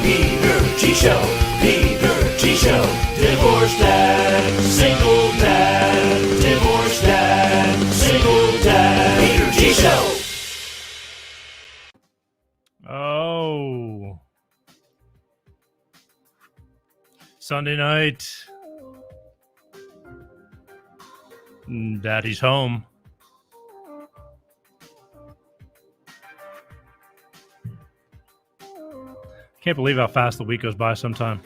Peter G Show, Peter G Show. Divorced dad, single dad, divorced dad, single dad. Peter G Show. Oh. Sunday night. Daddy's home. Can't believe how fast the week goes by sometime.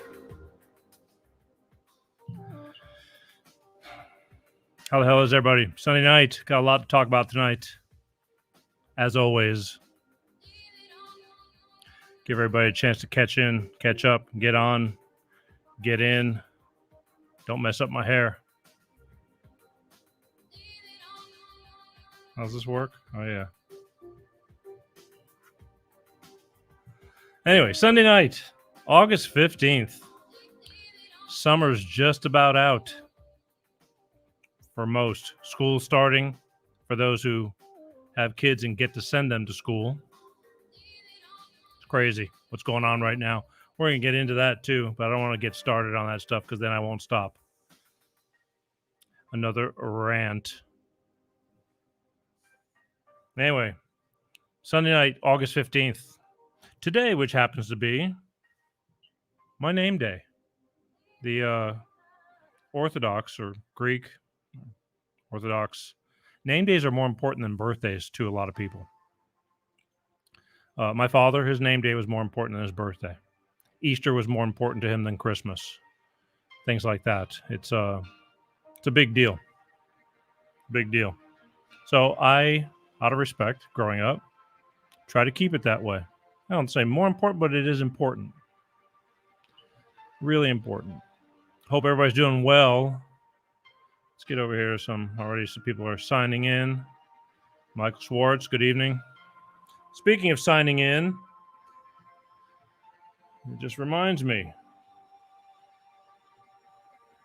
How the hell is everybody? Sunday night. Got a lot to talk about tonight. As always. Give everybody a chance to catch up, get on, get in. Don't mess up my hair. How's this work? Oh, yeah. Anyway, Sunday night, August 15th. Summer's just about out for most. School's starting for those who have kids and get to send them to school. It's crazy what's going on right now. We're going to get into that too, but I don't want to get started on that stuff because then I won't stop. Another rant. Anyway, Sunday night, August 15th. Today, which happens to be my name day. The Orthodox or Greek Orthodox name days are more important than birthdays to a lot of people. My father, his name day was more important than his birthday. Easter was more important to him than Christmas. Things like that. It's a big deal. Big deal. So I, out of respect, growing up, try to keep it that way. I don't say more important, but it is important. Really important. Hope everybody's doing well. Let's get over here. Some people are signing in. Michael Schwartz, good evening. Speaking of signing in, it just reminds me.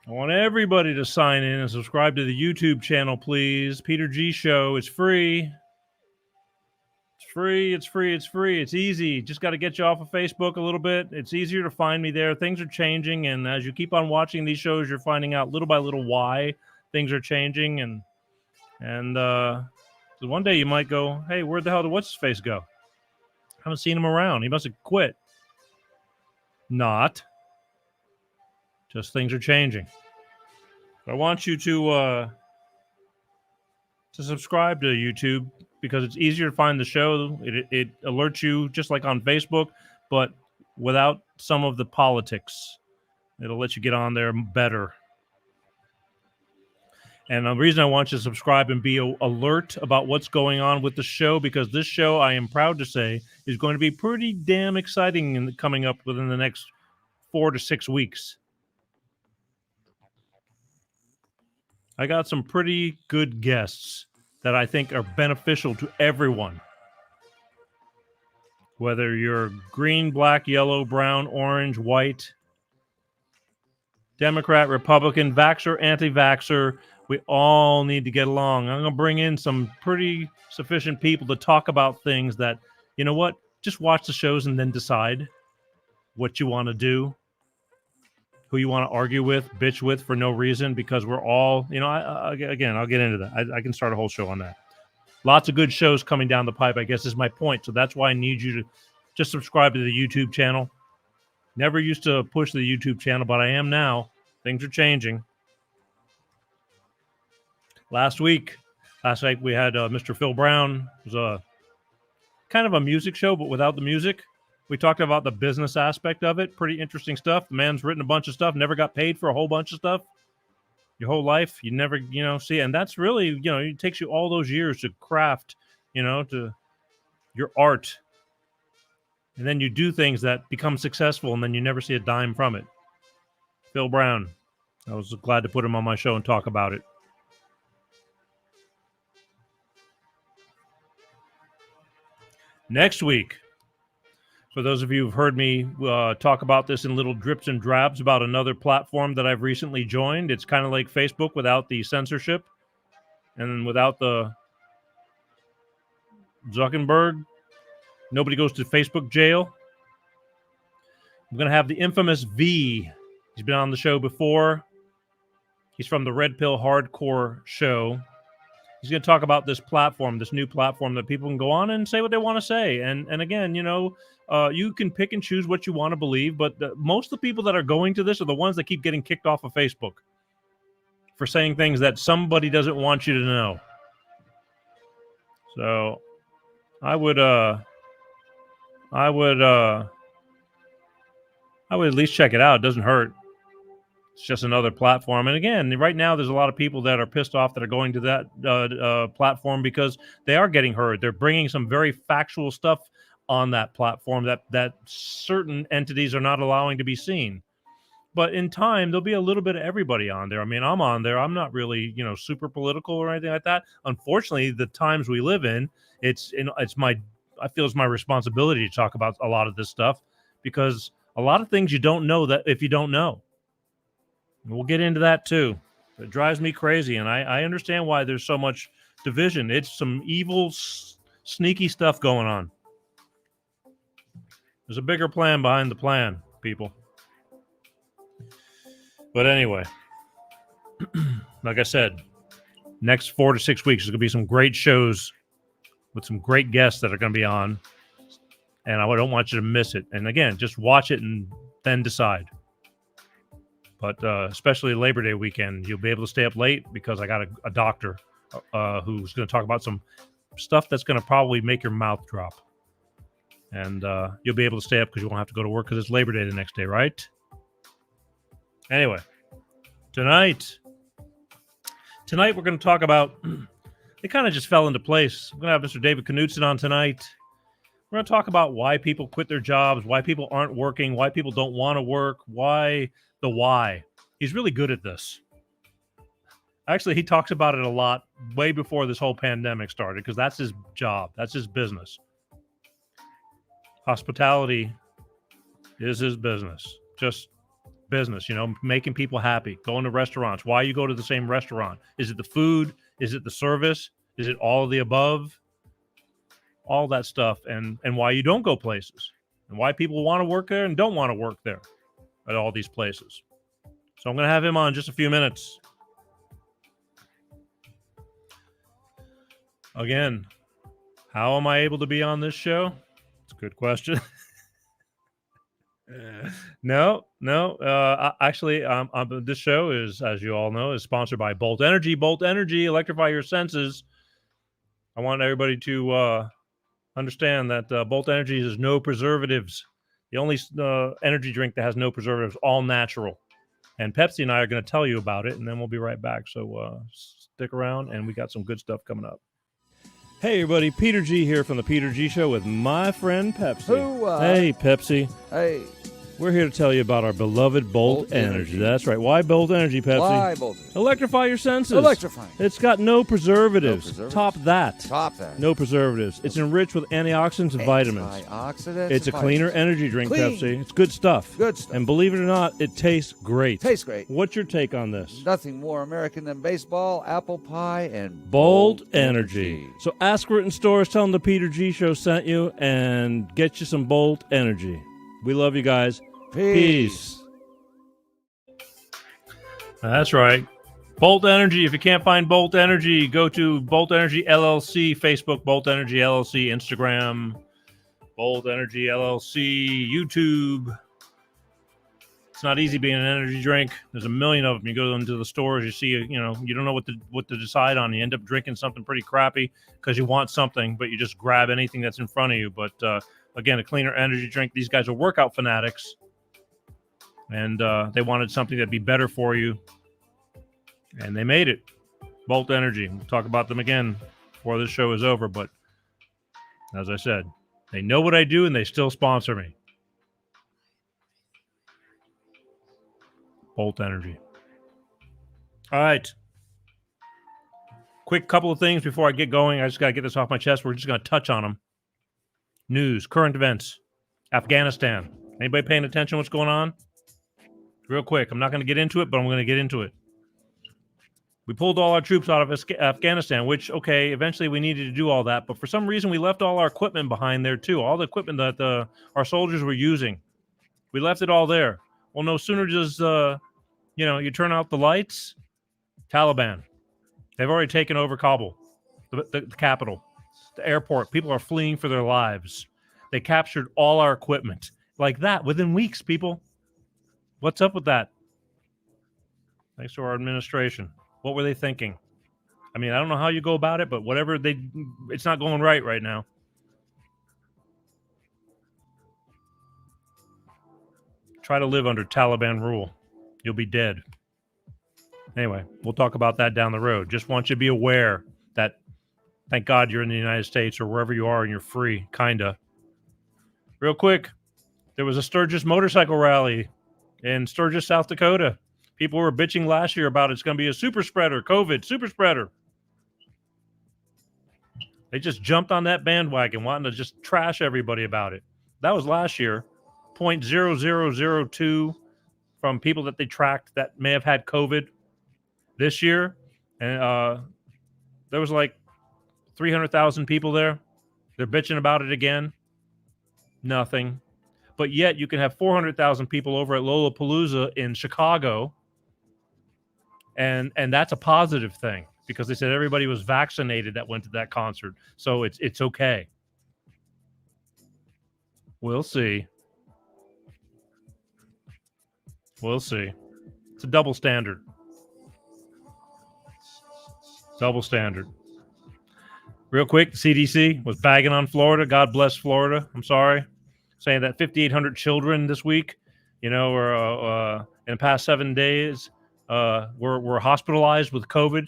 I want everybody to sign in and subscribe to the YouTube channel, please. Peter G Show is free. It's free. It's easy. Just got to get you off of Facebook a little bit. It's easier to find me there. Things are changing, and as you keep on watching these shows, you're finding out little by little why things are changing. And so one day you might go, hey, where the hell did what's-his-face go? I haven't seen him around. He must have quit. Not. Just things are changing. I want you to subscribe to YouTube because it's easier to find the show. It alerts you just like on Facebook, but without some of the politics. It'll let you get on there better. And the reason I want you to subscribe and be alert about what's going on with the show, because this show, I am proud to say, is going to be pretty damn exciting coming up within the next 4 to 6 weeks. I got some pretty good guests that I think are beneficial to everyone. Whether you're green, black, yellow, brown, orange, white, Democrat, Republican, vaxxer, anti-vaxxer, we all need to get along. I'm going to bring in some pretty sufficient people to talk about things that, you know what, just watch the shows and then decide what you want to do, who you want to argue with, bitch with for no reason, because we're all, again, I'll get into that. I can start a whole show on that. Lots of good shows coming down the pipe, I guess is my point. So that's why I need you to just subscribe to the YouTube channel. Never used to push the YouTube channel, but I am now. Things are changing. Last night we had Mr. Phil Brown. It was a kind of a music show, but without the music. We talked about the business aspect of it. Pretty interesting stuff. The man's written a bunch of stuff, never got paid for a whole bunch of stuff. Your whole life, you never, see. And that's really, it takes you all those years to craft, to your art. And then you do things that become successful, and then you never see a dime from it. Phil Brown. I was glad to put him on my show and talk about it. Next week, for those of you who've heard me talk about this in little drips and drabs about another platform that I've recently joined, it's kind of like Facebook without the censorship and without the Zuckerberg. Nobody goes to Facebook jail. I'm going to have the infamous V. He's been on the show before. He's from the Red Pill Hardcore show. He's going to talk about this platform, this new platform that people can go on and say what they want to say. And again, you can pick and choose what you want to believe, but most of the people that are going to this are the ones that keep getting kicked off of Facebook for saying things that somebody doesn't want you to know. So I would at least check it out. It doesn't hurt. It's just another platform. And again, right now, there's a lot of people that are pissed off that are going to that platform because they are getting heard. They're bringing some very factual stuff on that platform that certain entities are not allowing to be seen. But in time, there'll be a little bit of everybody on there. I mean, I'm on there. I'm not really, super political or anything like that. Unfortunately, the times we live in, I feel it's my responsibility to talk about a lot of this stuff because a lot of things you don't know that if you don't know. We'll get into that too. It drives me crazy, and I understand why there's so much division. It's some evil, sneaky stuff going on. There's a bigger plan behind the plan, people. But anyway, like I said, next 4 to 6 weeks, there's going to be some great shows with some great guests that are going to be on, and I don't want you to miss it. And again, just watch it and then decide. But especially Labor Day weekend, you'll be able to stay up late because I got a doctor who's going to talk about some stuff that's going to probably make your mouth drop. And you'll be able to stay up because you won't have to go to work because it's Labor Day the next day, right? Anyway, tonight we're going to talk about, it kind of just fell into place. We're going to have Mr. David Knudsen on tonight. We're going to talk about why people quit their jobs, why people aren't working, why people don't want to work, why. He's really good at this. Actually, he talks about it a lot way before this whole pandemic started because that's his job. That's his business. Hospitality is his business. Just business, making people happy, going to restaurants. Why you go to the same restaurant? Is it the food? Is it the service? Is it all of the above? All that stuff and why you don't go places and why people want to work there and don't want to work there at all these places. So I'm going to have him on in just a few minutes. Again, how am I able to be on this show? It's a good question. No. Actually, this show is, as you all know, is sponsored by Bolt Energy. Bolt Energy, electrify your senses. I want everybody to understand that Bolt Energy is no preservatives. The only energy drink that has no preservatives, all natural. And Pepsi and I are going to tell you about it, and then we'll be right back. So stick around, and we got some good stuff coming up. Hey, everybody. Peter G here from The Peter G Show with my friend Pepsi. Hey, Pepsi. Hey. We're here to tell you about our beloved Bolt Energy. That's right. Why Bolt Energy, Pepsi? Why Bolt Energy? Electrify your senses. Electrify. It's got no preservatives. Top that. No preservatives. It's enriched with antioxidants and vitamins. Antioxidants. It's a cleaner energy drink, Pepsi. It's good stuff. Good stuff. And believe it or not, it tastes great. Tastes great. What's your take on this? Nothing more American than baseball, apple pie, and Bolt Energy. So ask for it in stores. Tell them the Peter G Show sent you and get you some Bolt Energy. We love you guys. Peace. That's right. Bolt Energy. If you can't find Bolt Energy, go to Bolt Energy LLC, Facebook, Bolt Energy LLC, Instagram, Bolt Energy LLC, YouTube. It's not easy being an energy drink. There's a million of them. You go into the stores, you see, you don't know what to decide on. You end up drinking something pretty crappy because you want something, but you just grab anything that's in front of you. But again, a cleaner energy drink. These guys are workout fanatics. And they wanted something that'd be better for you. And they made it. Bolt Energy. We'll talk about them again before this show is over. But as I said, they know what I do and they still sponsor me. Bolt Energy. All right. Quick couple of things before I get going. I just got to get this off my chest. We're just going to touch on them. News, current events. Afghanistan. Anybody paying attention to what's going on? Real quick, I'm not going to get into it, but I'm going to get into it. We pulled all our troops out of Afghanistan, which, okay, eventually we needed to do all that. But for some reason, we left all our equipment behind there, too. All the equipment that our soldiers were using. We left it all there. Well, no sooner does you turn out the lights, Taliban. They've already taken over Kabul, the capital, the airport. People are fleeing for their lives. They captured all our equipment like that within weeks, people. What's up with that? Thanks to our administration. What were they thinking? I mean, I don't know how you go about it, but it's not going right now. Try to live under Taliban rule. You'll be dead. Anyway, we'll talk about that down the road. Just want you to be aware that, thank God you're in the United States or wherever you are and you're free, kinda. Real quick, there was a Sturgis motorcycle rally in Sturgis, South Dakota. People were bitching last year about it's going to be a super spreader, COVID, super spreader. They just jumped on that bandwagon, wanting to just trash everybody about it. That was last year. 0.0002 from people that they tracked that may have had COVID. This year, and there was like 300,000 people there. They're bitching about it again. Nothing. But yet you can have 400,000 people over at Lollapalooza in Chicago, and that's a positive thing because they said everybody was vaccinated that went to that concert. So it's okay. We'll see. We'll see. It's a double standard. Double standard. Real quick, the CDC was bagging on Florida. God bless Florida. I'm sorry. Saying that 5,800 children this week, were in the past 7 days, were hospitalized with COVID.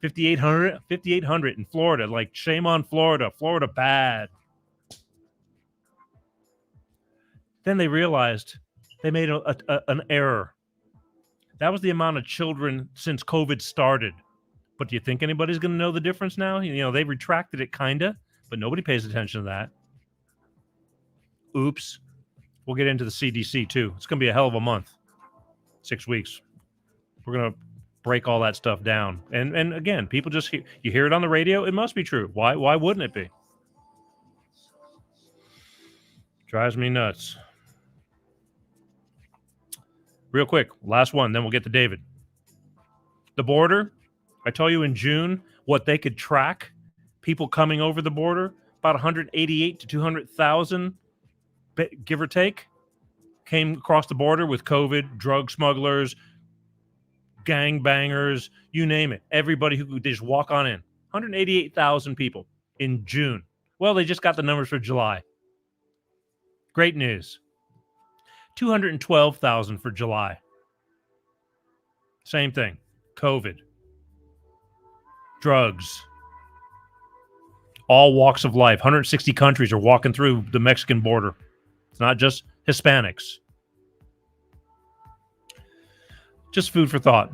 5,800 in Florida. Like, shame on Florida. Florida bad. Then they realized they made an error. That was the amount of children since COVID started. But do you think anybody's going to know the difference now? They retracted it kind of, but nobody pays attention to that. Oops. We'll get into the CDC too. It's going to be a hell of a month. 6 weeks. We're going to break all that stuff down. And again, people just you hear it on the radio. It must be true. Why wouldn't it be? Drives me nuts. Real quick, last one, then we'll get to David. The border. I tell you in June what they could track people coming over the border, about 188 to 200,000, give or take, came across the border with COVID, drug smugglers, gang bangers, you name it. Everybody who could just walk on in. 188,000 people in June. Well, they just got the numbers for July. Great news. 212,000 for July. Same thing. COVID. Drugs. All walks of life. 160 countries are walking through the Mexican border. It's not just Hispanics. Just food for thought.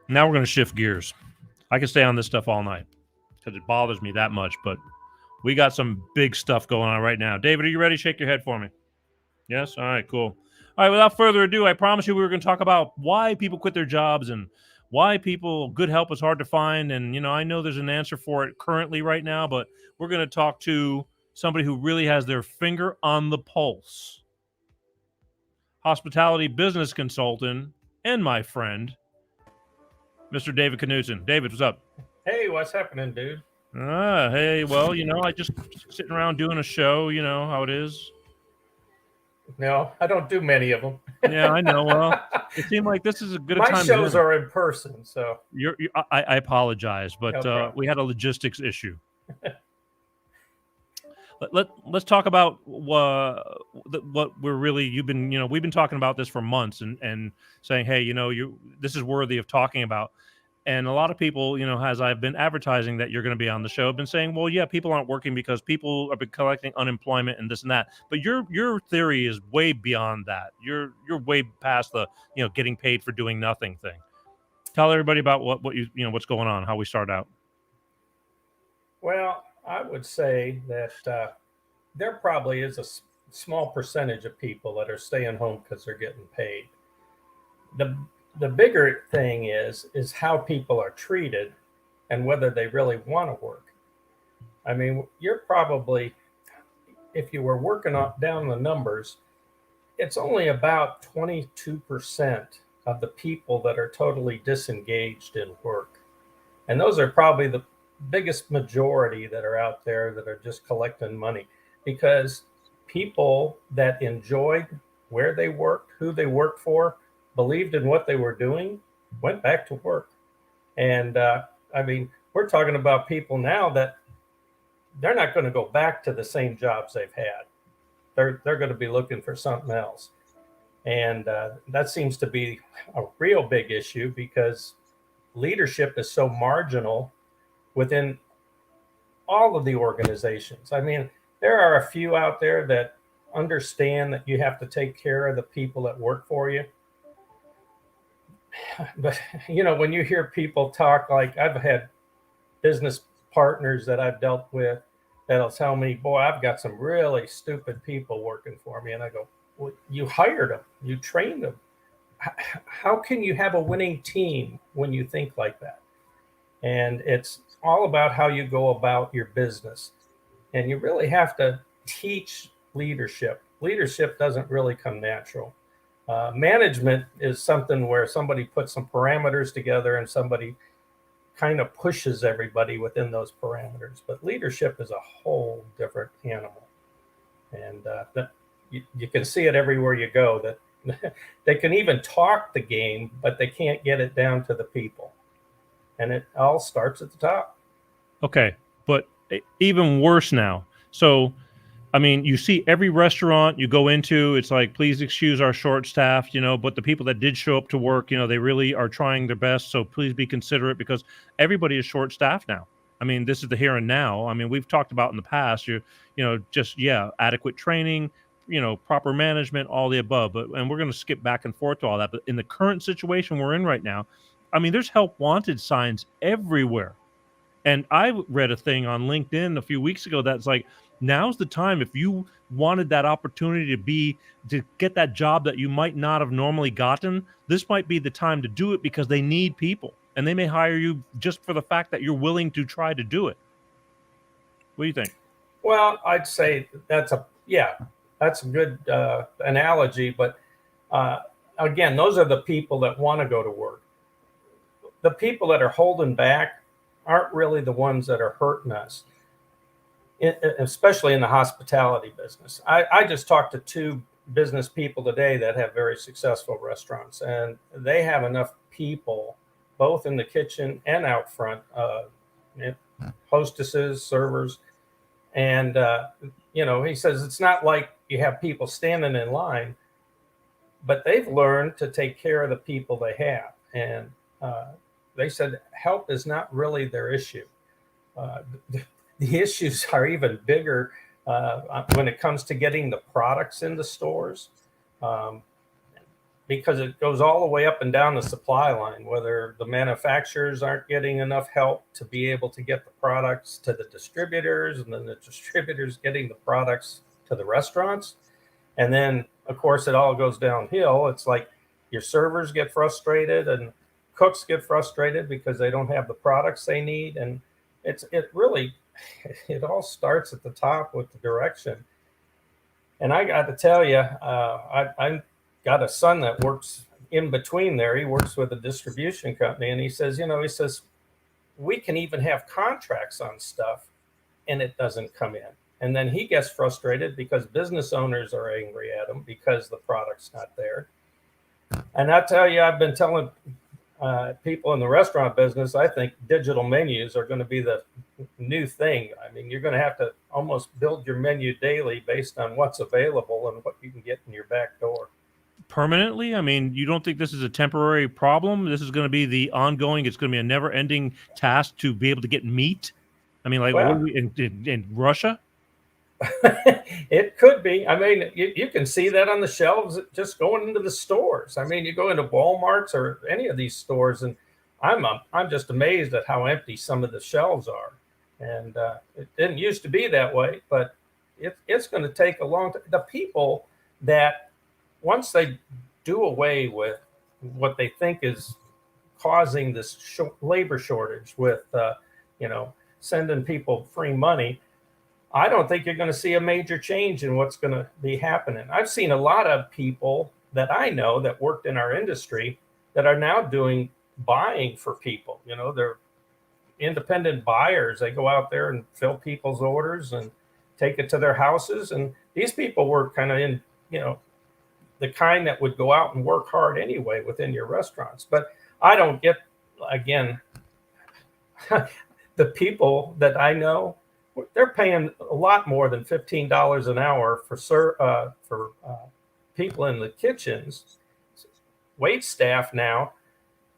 Now we're going to shift gears. I can stay on this stuff all night because it bothers me that much, but we got some big stuff going on right now. David, are you ready? Shake your head for me. Yes? All right, cool. All right, without further ado, I promise you we were going to talk about why people quit their jobs and why good help is hard to find. And, I know there's an answer for it currently right now, but we're going to talk to somebody who really has their finger on the pulse. Hospitality business consultant and my friend, Mr. David Knudsen. David, what's up? Hey, what's happening, dude? Hey, well, I just sitting around doing a show, how it is. No, I don't do many of them. Yeah, I know. Well, it seemed like this is a good time. My shows are in person, so. I apologize, but No we had a logistics issue. Let's talk about what we're really. We've been talking about this for months and saying, hey, this is worthy of talking about. And a lot of people, as I've been advertising that you're going to be on the show, have been saying, well, yeah, people aren't working because people have been collecting unemployment and this and that. But your theory is way beyond that. You're way past the, getting paid for doing nothing thing. Tell everybody about what's going on, how we start out. Well, I would say that there probably is a small percentage of people that are staying home because they're getting paid. The bigger thing is how people are treated and whether they really want to work. I mean, you're probably, if you were working down the numbers, it's only about 22% of the people that are totally disengaged in work. And those are probably the biggest majority that are out there that are just collecting money, because people that enjoyed where they worked, who they worked for, believed in what they were doing, went back to work. And I mean, we're talking about people now that they're not going to go back to the same jobs they've had. They're going to be looking for something else. And that seems to be a real big issue, because leadership is so marginal within all of the organizations. I mean, there are a few out there that understand that you have to take care of the people that work for you. But, when you hear people talk, like I've had business partners that I've dealt with that'll tell me, boy, I've got some really stupid people working for me. And I go, well, you hired them, you trained them. How can you have a winning team when you think like that? And it's all about how you go about your business. And you really have to teach leadership. Leadership doesn't really come natural. Management is something where somebody puts some parameters together and somebody kind of pushes everybody within those parameters. But leadership is a whole different animal. And you can see it everywhere you go, that they can even talk the game, but they can't get it down to the people. And it all starts at the top. Okay, but even worse now. So, I mean, you see every restaurant you go into, it's like, please excuse our short staff, but the people that did show up to work, they really are trying their best. So please be considerate, because everybody is short staffed now. I mean, this is the here and now. I mean, we've talked about in the past, adequate training, proper management, all the above. And we're going to skip back and forth to all that. But in the current situation we're in right now, I mean, there's help wanted signs everywhere. And I read a thing on LinkedIn a few weeks ago that's like, now's the time, if you wanted that opportunity to get that job that you might not have normally gotten, this might be the time to do it, because they need people, and they may hire you just for the fact that you're willing to try to do it. What do you think? Well, I'd say that's a good analogy. But again, those are the people that want to go to work. The people that are holding back aren't really the ones that are hurting us, especially in the hospitality business. I just talked to two business people today that have very successful restaurants, and they have enough people, both in the kitchen and out front, hostesses, servers. And, he says it's not like you have people standing in line, but they've learned to take care of the people they have. And they said help is not really their issue. The issues are even bigger when it comes to getting the products in the stores, because it goes all the way up and down the supply line, whether the manufacturers aren't getting enough help to be able to get the products to the distributors, and then the distributors getting the products to the restaurants. And then, of course, it all goes downhill. It's like your servers get frustrated and cooks get frustrated because they don't have the products they need. And it all starts at the top with the direction. And I got to tell you, I got a son that works in between there. He works with a distribution company, and he says, we can even have contracts on stuff and it doesn't come in. And then he gets frustrated because business owners are angry at him because the product's not there. And I tell you, I've been telling people in the restaurant business, I think digital menus are going to be the new thing. I mean, you're going to have to almost build your menu daily based on what's available and what you can get in your back door. Permanently? I mean, you don't think this is a temporary problem? This is going to be the ongoing, it's going to be a never-ending task to be able to get meat? I mean, like, what are we in Russia? It could be. I mean, you can see that on the shelves just going into the stores. I mean, you go into Walmart's or any of these stores, and I'm just amazed at how empty some of the shelves are. And it didn't used to be that way, but it's going to take a long time. The people that, once they do away with what they think is causing this labor shortage with, sending people free money, I don't think you're going to see a major change in what's going to be happening. I've seen a lot of people that I know that worked in our industry that are now doing buying for people. You know, they're independent buyers. They go out there and fill people's orders and take it to their houses. And these people were kind of in, you know, the kind that would go out and work hard anyway within your restaurants. But I don't get, again, the people that I know, they're paying a lot more than $15 an hour for people in the kitchens. Wait staff now,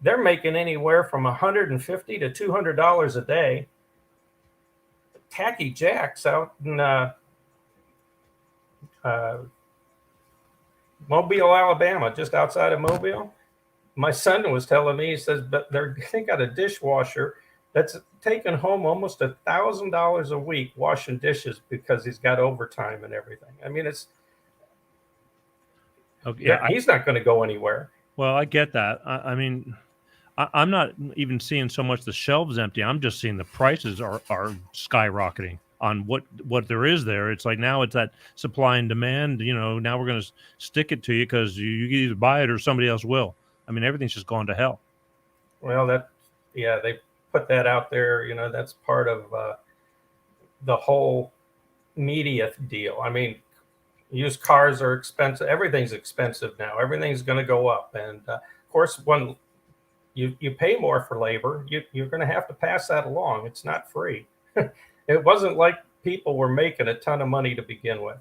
they're making anywhere from $150 to $200 a day. Tacky Jacks out in Mobile, Alabama, just outside of Mobile. My son was telling me, he says, but they got a dishwasher that's taking home almost $1,000 a week washing dishes because he's got overtime and everything. I mean, it's Okay, he's not going to go anywhere. well, I get that. I mean, I'm not even seeing so much the shelves empty. I'm just seeing the prices are skyrocketing on what there is there. It's like now it's that supply and demand. You know, now we're going to stick it to you because you either buy it or somebody else will. I mean, everything's just gone to hell. Well, they put that out there. You know, that's part of the whole media deal. I mean, used cars are expensive. Everything's expensive now. Everything's going to go up. And of course, when you pay more for labor, you're going to have to pass that along. It's not free. It wasn't like people were making a ton of money to begin with.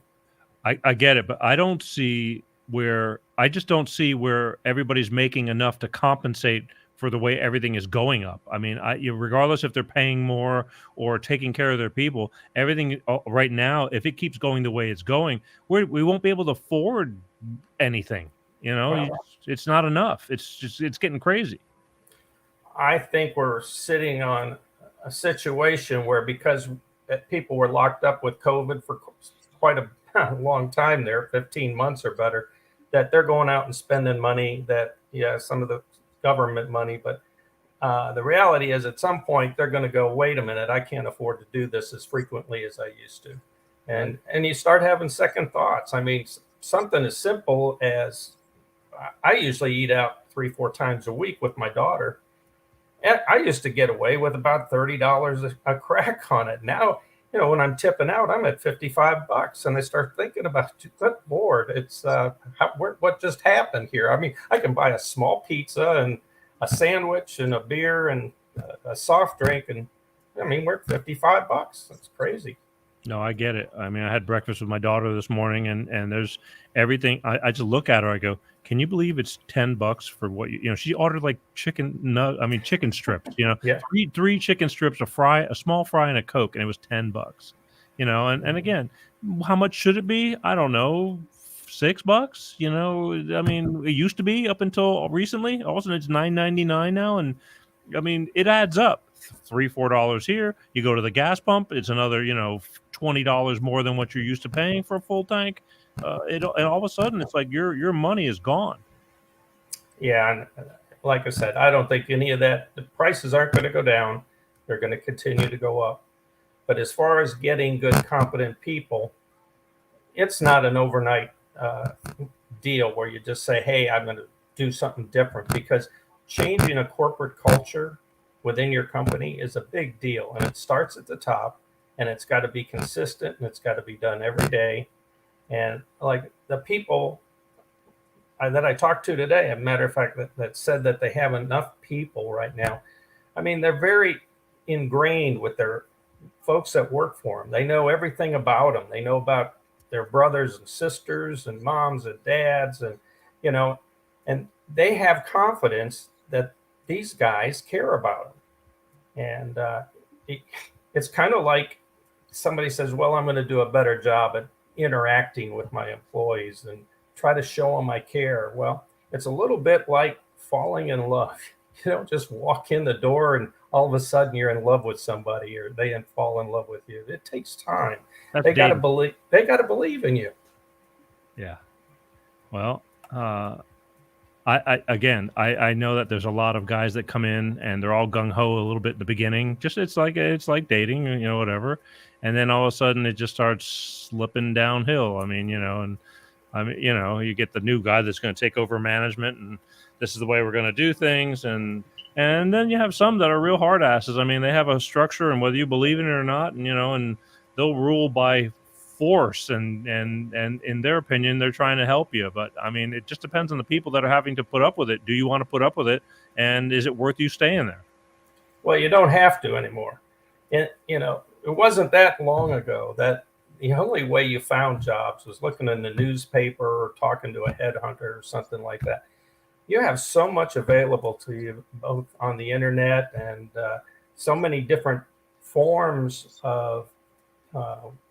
I get it, but I just don't see where everybody's making enough to compensate for the way everything is going up. I mean, regardless if they're paying more or taking care of their people, everything right now, if it keeps going the way it's going, we won't be able to afford anything. You know, Well, it's not enough. It's getting crazy. I think we're sitting on a situation where because people were locked up with COVID for quite a long time there, 15 months or better, that they're going out and spending money some of the government money. But the reality is at some point they're going to go, wait a minute, I can't afford to do this as frequently as I used to. And you start having second thoughts. I mean, something as simple as I usually eat out 3-4 times a week with my daughter. And I used to get away with about $30 a crack on it. Now, you know, when I'm tipping out, I'm at $55, and I start thinking about, good Lord, it's what just happened here? I mean, I can buy a small pizza and a sandwich and a beer and a soft drink, and I mean, we're at $55. That's crazy. No, I get it. I mean, I had breakfast with my daughter this morning, and there's everything. I just look at her. I go, "Can you believe it's $10 for what you know?" She ordered like chicken strips. You know, Yeah. three chicken strips, a small fry, and a Coke, and it was $10. You know, and again, how much should it be? I don't know, $6. You know, I mean, it used to be up until recently. All of a sudden, it's $9.99 now, and I mean, it adds up. $3-4 here. You go to the gas pump, it's another, $20 more than what you're used to paying for a full tank. And all of a sudden, it's like your money is gone. Yeah, and like I said, I don't think any of that. The prices aren't going to go down; they're going to continue to go up. But as far as getting good, competent people, it's not an overnight deal where you just say, "Hey, I'm going to do something different," because changing a corporate culture within your company is a big deal, and it starts at the top, and it's got to be consistent, and it's got to be done every day. And like the people that I talked to today, a matter of fact, that said that they have enough people right now. I mean, they're very ingrained with their folks that work for them. They know everything about them. They know about their brothers and sisters and moms and dads, and and they have confidence that these guys care about them. And it's kind of like somebody says, well, I'm going to do a better job at interacting with my employees and try to show them I care. Well, it's a little bit like falling in love. You don't just walk in the door and all of a sudden you're in love with somebody, or they fall in love with you. It takes time. They got to believe. They got to believe in you. Yeah. Well, I know that there's a lot of guys that come in and they're all gung ho a little bit in the beginning. Just it's like dating, whatever. and then all of a sudden it just starts slipping downhill. I mean, you get the new guy that's going to take over management, and this is the way we're going to do things, and then you have some that are real hard asses. I mean, they have a structure, and whether you believe in it or not, and they'll rule by force, and in their opinion, they're trying to help you. But I mean, it just depends on the people that are having to put up with it. Do you want to put up with it, and is it worth you staying there? Well, you don't have to anymore. It wasn't that long ago that the only way you found jobs was looking in the newspaper or talking to a headhunter or something like that. You have so much available to you, both on the internet and so many different forms of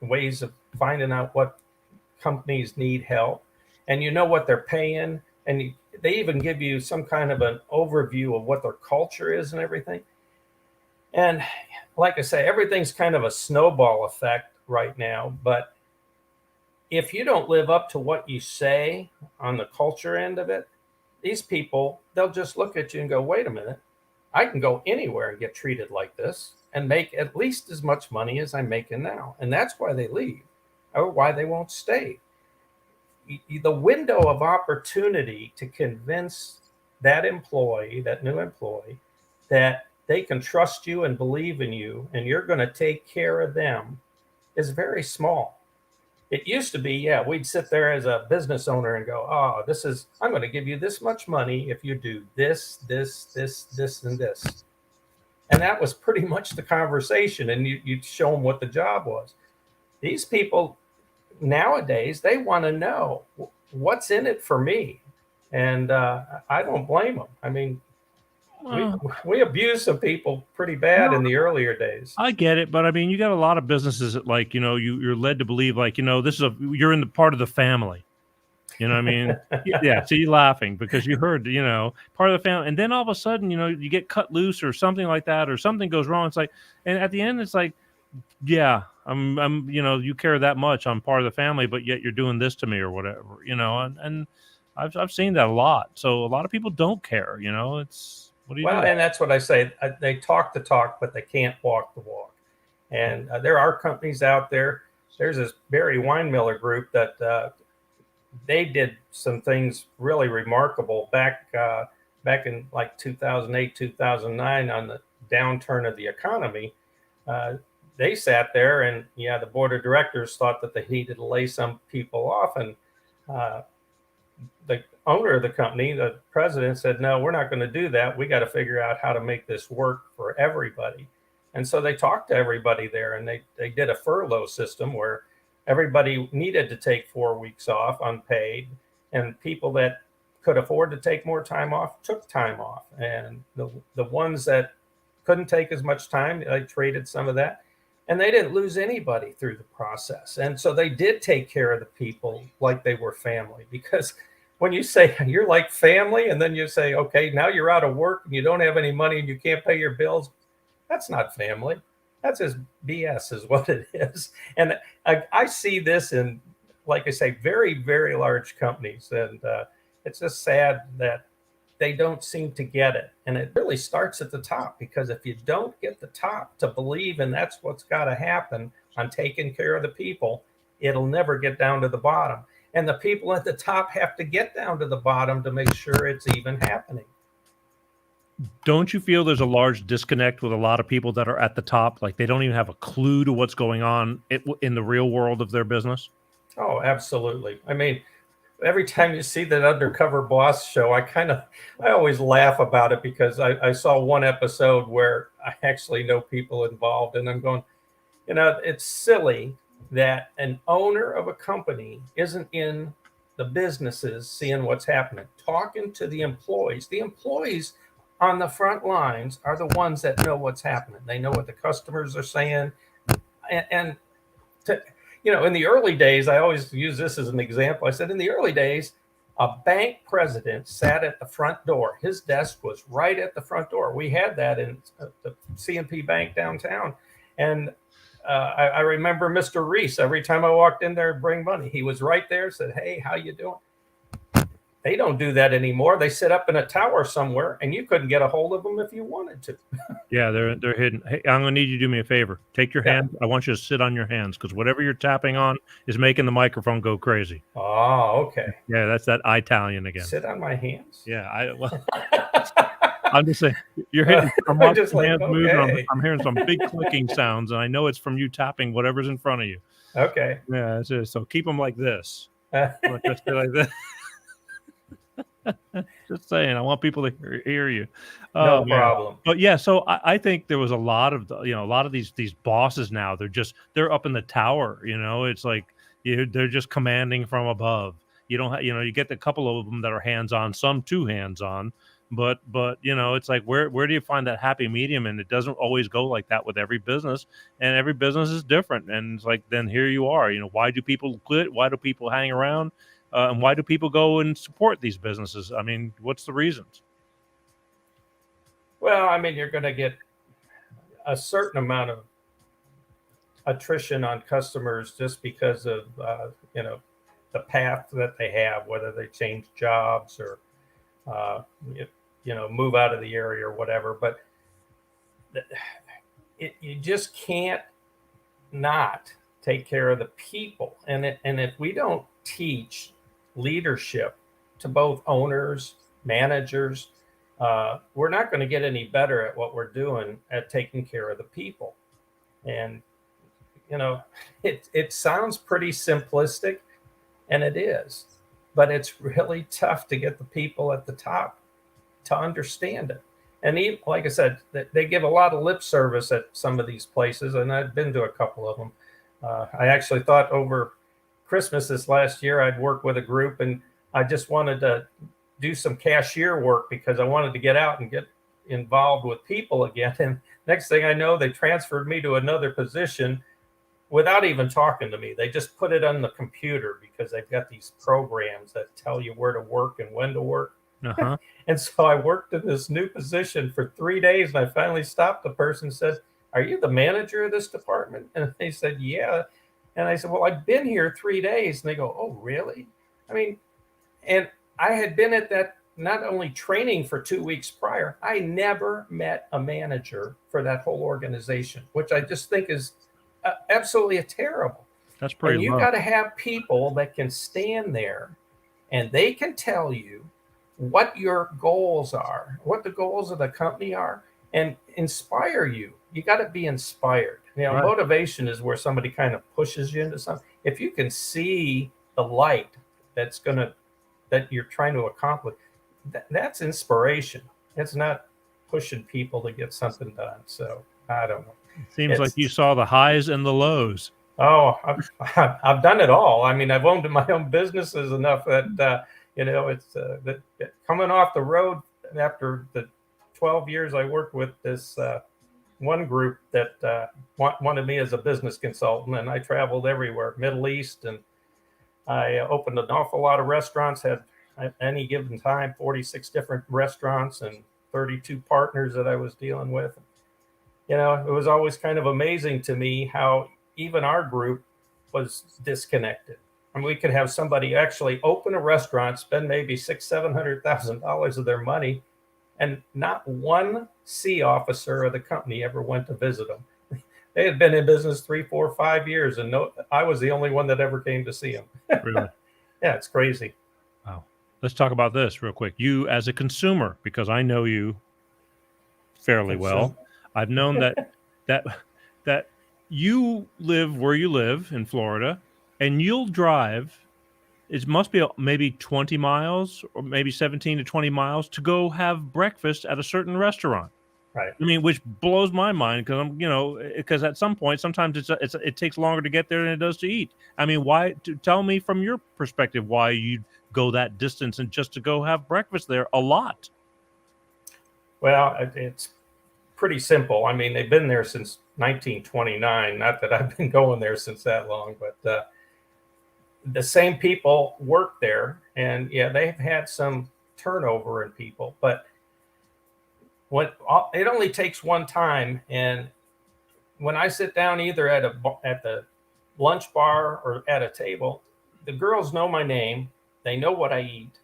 ways of finding out what companies need help, and you know what they're paying, and they even give you some kind of an overview of what their culture is and everything. And like I say, everything's kind of a snowball effect right now. But if you don't live up to what you say on the culture end of it, these people, they'll just look at you and go, wait a minute, I can go anywhere and get treated like this and make at least as much money as I'm making now. And that's why they leave, or why they won't stay. The window of opportunity to convince that new employee, that they can trust you and believe in you, and you're going to take care of them, is very small. It used to be, we'd sit there as a business owner and go, I'm going to give you this much money if you do this, this, this, this, and this. And that was pretty much the conversation, and you'd show them what the job was. These people nowadays, they want to know what's in it for me. And I don't blame them. I mean, we abused some people pretty bad in the earlier days. I get it, but I mean, you got a lot of businesses that, like, you're led to believe, like, you're in the part of the family. You know what I mean? Yeah. So you're laughing because you heard, part of the family, and then all of a sudden, you get cut loose or something like that, or something goes wrong. It's like, and at the end, it's like, yeah, I'm, you care that much. I'm part of the family, but yet you're doing this to me or whatever, and I've seen that a lot. So a lot of people don't care. It's. What do you do? And that's what I say. They talk the talk, but they can't walk the walk. And there are companies out there. There's this Barry Weinmiller group that they did some things really remarkable back in like 2008, 2009 on the downturn of the economy. They sat there, and the board of directors thought that they needed to lay some people off, and the owner of the company, the president, said, no, we're not going to do that. We got to figure out how to make this work for everybody. And so they talked to everybody there, and they did a furlough system where everybody needed to take 4 weeks off unpaid, and people that could afford to take more time off took time off. And the ones that couldn't take as much time, they traded some of that, and they didn't lose anybody through the process. And so they did take care of the people like they were family, because when you say you're like family, and then you say, okay, now you're out of work and you don't have any money and you can't pay your bills, that's not family. That's just BS is what it is. And I see this in, like I say, very, very large companies. And it's just sad that they don't seem to get it. And it really starts at the top, because if you don't get the top to believe, and that's what's got to happen on taking care of the people, it'll never get down to the bottom. And the people at the top have to get down to the bottom to make sure it's even happening. Don't you feel there's a large disconnect with a lot of people that are at the top? Like, they don't even have a clue to what's going on in the real world of their business? Oh, absolutely. I mean, every time you see that Undercover Boss show, I always laugh about it, because I saw one episode where I actually know people involved, and I'm going, it's silly that an owner of a company isn't in the businesses seeing what's happening, talking to the employees. The employees on the front lines are the ones that know what's happening. They know what the customers are saying. And in the early days, I always use this as an example. I said, in the early days, a bank president sat at the front door. His desk was right at the front door. We had that in the C&P Bank downtown. And I remember Mr. Reese, every time I walked in there to bring money, he was right there, said, hey, how you doing? They don't do that anymore. They sit up in a tower somewhere, and you couldn't get a hold of them if you wanted to. Yeah, they're hidden. Hey, I'm gonna need you to do me a favor. Take your hand. I want you to sit on your hands because whatever you're tapping on is making the microphone go crazy. Oh, okay. Yeah, that's that Italian again. Sit on my hands. Yeah, I'm just saying you're hitting. I'm watching just like, hands move. And okay. I'm hearing some big clicking sounds, and I know it's from you tapping whatever's in front of you. Okay. Yeah, that's it. So keep them like this. Just like this. Just saying, I want people to hear you. No man. problem. But yeah, so I think there was a lot of a lot of these bosses now. They're up in the tower. It's like they're just commanding from above. You don't you get a couple of them that are hands on, some too hands on. But it's like where do you find that happy medium? And it doesn't always go like that with every business, and every business is different. And it's like then here you are. Why do people quit? Why do people hang around? And why do people go and support these businesses? I mean, what's the reasons? Well, I mean, you're going to get a certain amount of attrition on customers just because of, the path that they have, whether they change jobs or, move out of the area or whatever. But you just can't not take care of the people. And if we don't teach leadership to both owners, managers, we're not going to get any better at what we're doing at taking care of the people. And it sounds pretty simplistic, and it is, but it's really tough to get the people at the top to understand it. And even, like I said, they give a lot of lip service at some of these places, and I've been to a couple of them. I actually thought over Christmas this last year, I'd work with a group, and I just wanted to do some cashier work because I wanted to get out and get involved with people again. And next thing I know, they transferred me to another position without even talking to me. They just put it on the computer because they've got these programs that tell you where to work and when to work. Uh-huh. And so I worked in this new position for 3 days, and I finally stopped the person and said, "Are you the manager of this department?" And they said, "Yeah." And I said, "Well, I've been here 3 days." And they go, "Oh, really?" I mean, and I had been at that not only training for 2 weeks prior, I never met a manager for that whole organization, which I just think is absolutely terrible. That's pretty And you low. got to have people that can stand there and they can tell you what your goals are, what the goals of the company are, and inspire you. You got to be inspired. Right. Motivation is where somebody kind of pushes you into something. If you can see the light that you're trying to accomplish, that's inspiration. It's not pushing people to get something done. So I don't know. Seems like you saw the highs and the lows. Oh, I've done it all. I mean, I've owned my own businesses enough that it's that coming off the road after the 12 years I worked with this one group that wanted me as a business consultant, and I traveled everywhere, Middle East, and I opened an awful lot of restaurants. Had at any given time 46 different restaurants and 32 partners that I was dealing with. It was always kind of amazing to me how even our group was disconnected. I mean, we could have somebody actually open a restaurant, spend maybe $600,000-$700,000 of their money, and not one C officer of the company ever went to visit them. They had been in business 3, 4, 5 years, and I was the only one that ever came to see them. Really? Yeah, it's crazy. Wow. Let's talk about this real quick. You as a consumer, because I know you fairly well. I've known that you live where you live in Florida, and you'll drive. It must be maybe 20 miles or maybe 17 to 20 miles to go have breakfast at a certain restaurant. Right. I mean, which blows my mind because at some point, sometimes it takes longer to get there than it does to eat. I mean, tell me from your perspective why you go that distance and just to go have breakfast there a lot. Well, it's pretty simple. I mean, they've been there since 1929. Not that I've been going there since that long, but the same people work there, and yeah, they've had some turnover in people, but it only takes one time. And when I sit down either at the lunch bar or at a table, the girls know my name. They know what I eat.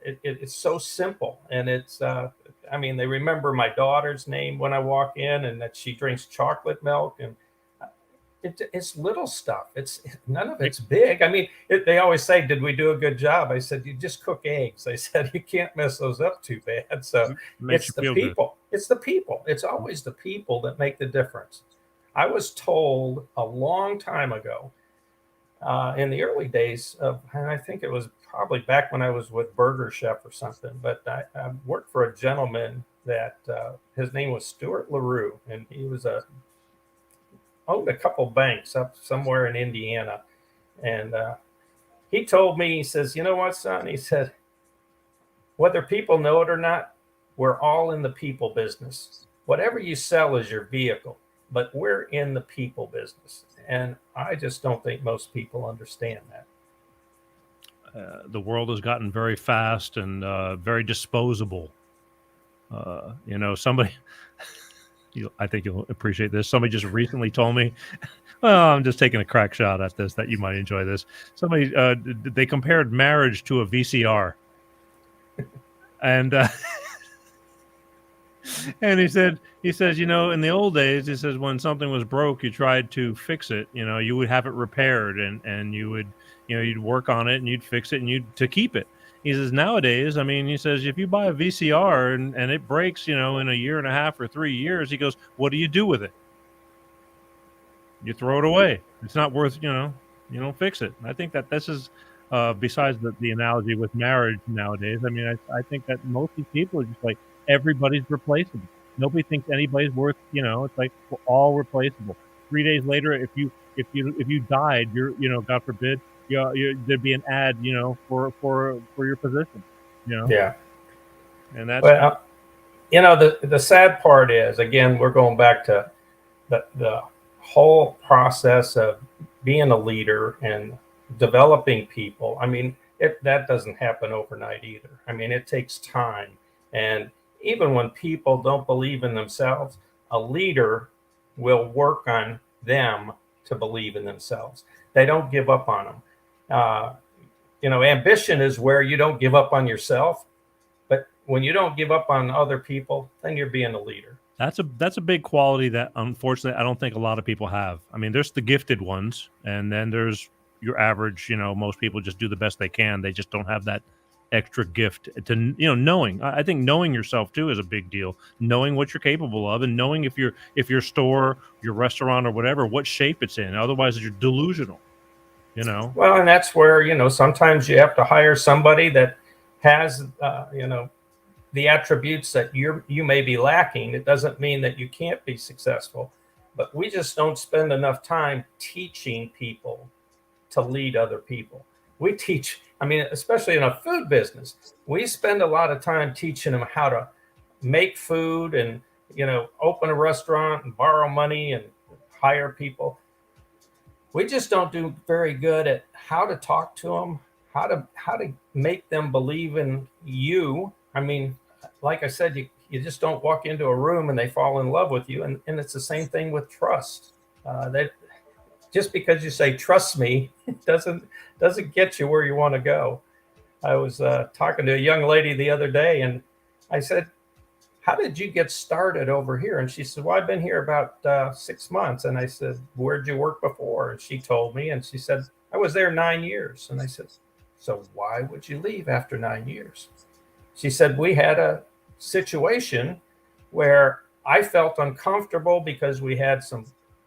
It's so simple, and it's I mean, they remember my daughter's name when I walk in, and that she drinks chocolate milk, and it's little stuff. It's none of it's big. I mean, they always say, "Did we do a good job?" I said, "You just cook eggs." I said, "You can't mess those up too bad." So Makes it's you the feel good. people. It's the people. It's always the people that make the difference. I was told a long time ago, in the early days of, and I think it was probably back when I was with Burger Chef or something, but I worked for a gentleman that his name was Stuart LaRue, and he was owned a couple banks up somewhere in Indiana. And he told me, he says, "You know what, son?" He said, "Whether people know it or not, we're all in the people business. Whatever you sell is your vehicle, but we're in the people business." And I just don't think most people understand that. The world has gotten very fast and very disposable. Somebody, I think you'll appreciate this. Somebody just recently told me, well, I'm just taking a crack shot at this, that you might enjoy this. Somebody, they compared marriage to a VCR. And and he says, in the old days, he says, when something was broke, you tried to fix it. You would have it repaired, and you would, you'd work on it and you'd fix it and you'd to keep it. He says, nowadays, I mean, he says, if you buy a VCR and it breaks, in a year and a half or 3 years, he goes, what do you do with it? You throw it away. It's not worth, you don't fix it. I think that this is, besides the analogy with marriage nowadays, I mean, I think that most of these people are just like, everybody's replaceable. Nobody thinks anybody's worth, it's like we're all replaceable. 3 days later, if you died, God forbid, there'd be an ad, for your position, Yeah. and that's Well, the sad part is, again, we're going back to the whole process of being a leader and developing people. I mean, that doesn't happen overnight either. I mean, it takes time. And even when people don't believe in themselves, a leader will work on them to believe in themselves. They don't give up on them. Ambition is where you don't give up on yourself, but when you don't give up on other people, then you're being a leader. That's a big quality that, unfortunately, I don't think a lot of people have. I mean, there's the gifted ones, and then there's your average. Most people just do the best they can. They just don't have that extra gift to, knowing. I think knowing yourself too is a big deal. Knowing what you're capable of, and knowing if your store, your restaurant, or whatever, what shape it's in. Otherwise, you're delusional. Well, and that's where sometimes you have to hire somebody that has the attributes that you may be lacking. It doesn't mean that you can't be successful, but we just don't spend enough time teaching people to lead other people. We teach, I mean, especially in a food business, we spend a lot of time teaching them how to make food and, open a restaurant and borrow money and hire people. We just don't do very good at how to talk to them, how to make them believe in you. I mean, like I said, you just don't walk into a room and they fall in love with you. And it's the same thing with trust. That just because you say, trust me, it doesn't get you where you want to go. I was talking to a young lady the other day, and I said, how did you get started over here? And she said, well, I've been here about 6 months. And I said, where'd you work before? And she told me, and she said, I was there 9 years. And I said, so why would you leave after 9 years? She said, we had a situation where I felt uncomfortable because we had some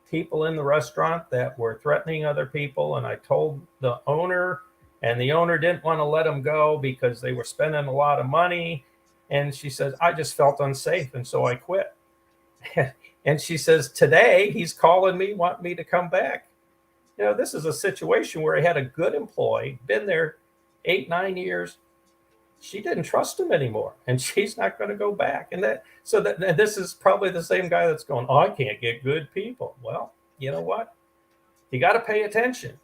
people in the restaurant that were threatening other people. And I told the owner, and the owner didn't want to let them go because they were spending a lot of money. And she says, I just felt unsafe, and so I quit. And she says, today he's calling me, wanting me to come back. This is a situation where he had a good employee, been there 8, 9 years. She didn't trust him anymore, and she's not going to go back. And this is probably the same guy that's going, oh, I can't get good people. Well, you know what? You got to pay attention.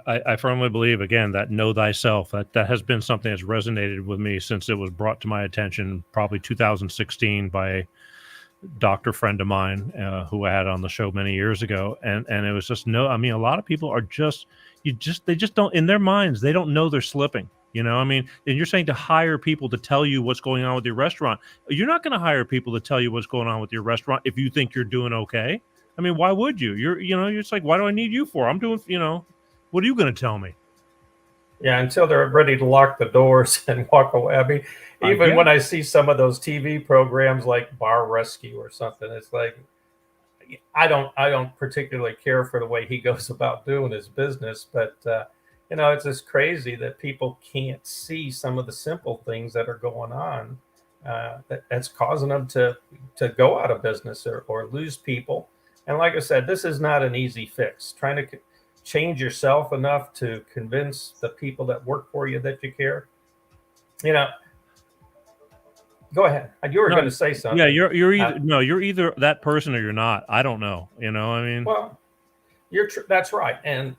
I firmly believe, again, that know thyself, that has been something that's resonated with me since it was brought to my attention, probably 2016, by a doctor friend of mine who I had on the show many years ago. And it was just, a lot of people are they just don't, in their minds, they don't know they're slipping. You know, I mean, and you're saying to hire people to tell you what's going on with your restaurant. You're not going to hire people to tell you what's going on with your restaurant if you think you're doing okay. I mean, why would you? You're just like, why do I need you for? I'm doing, what are you going to tell me? Yeah, until they're ready to lock the doors and walk away. I mean, even when I see some of those TV programs like Bar Rescue or something, it's like I don't particularly care for the way he goes about doing his business, but it's just crazy that people can't see some of the simple things that are going on that's causing them to go out of business or lose people. And like I said, this is not an easy fix. Trying to change yourself enough to convince the people that work for you that you care. Go ahead. You were going to say something. Yeah, you're either you're either that person or you're not. I don't know. I mean, well, that's right. And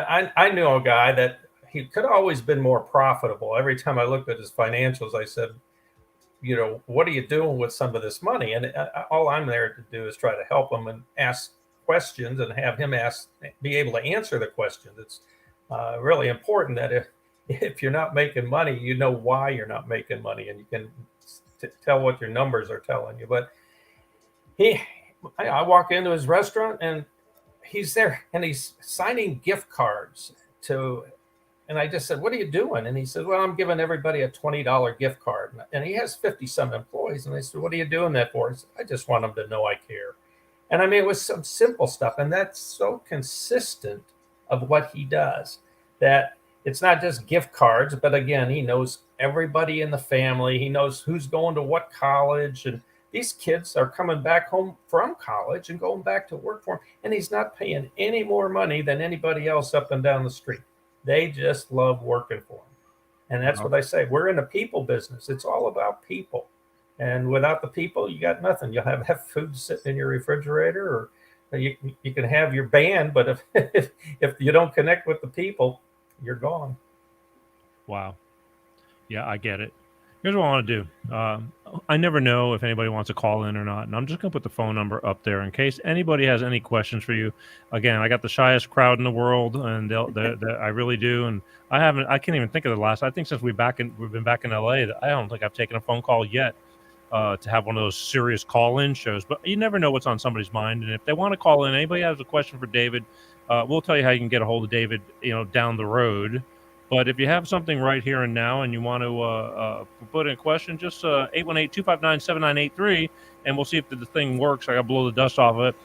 I knew a guy that he could have always been more profitable. Every time I looked at his financials, I said, what are you doing with some of this money? And all I'm there to do is try to help him and ask questions and have him be able to answer the questions. It's really important that if you're not making money, you know why you're not making money, and you can tell what your numbers are telling you. But I walk into his restaurant and he's there and he's signing gift cards and I just said, what are you doing? And he said, well, I'm giving everybody a $20 gift card. And he has 50 some employees. And I said, what are you doing that for? He said, I just want them to know I care. And I mean, it was some simple stuff. And that's so consistent of what he does, that it's not just gift cards, but again, he knows everybody in the family. He knows who's going to what college. And these kids are coming back home from college and going back to work for him. And he's not paying any more money than anybody else up and down the street. They just love working for him. And that's what I say. We're in a people business. It's all about people. And without the people, you got nothing. You'll have food sitting in your refrigerator, or you can have your band, but if you don't connect with the people, you're gone. Wow. Yeah, I get it. Here's what I want to do. I never know if anybody wants to call in or not, and I'm just going to put the phone number up there in case anybody has any questions for you. Again, I got the shyest crowd in the world, and I really do. And I can't even think of the last. I think since we've been back in LA, that I don't think I've taken a phone call yet to have one of those serious call-in shows. But you never know what's on somebody's mind, and if they want to call in, anybody has a question for David, we'll tell you how you can get a hold of David, down the road. But if you have something right here and now and you want to put in a question, just 818-259-7983, and we'll see if the thing works. I got to blow the dust off of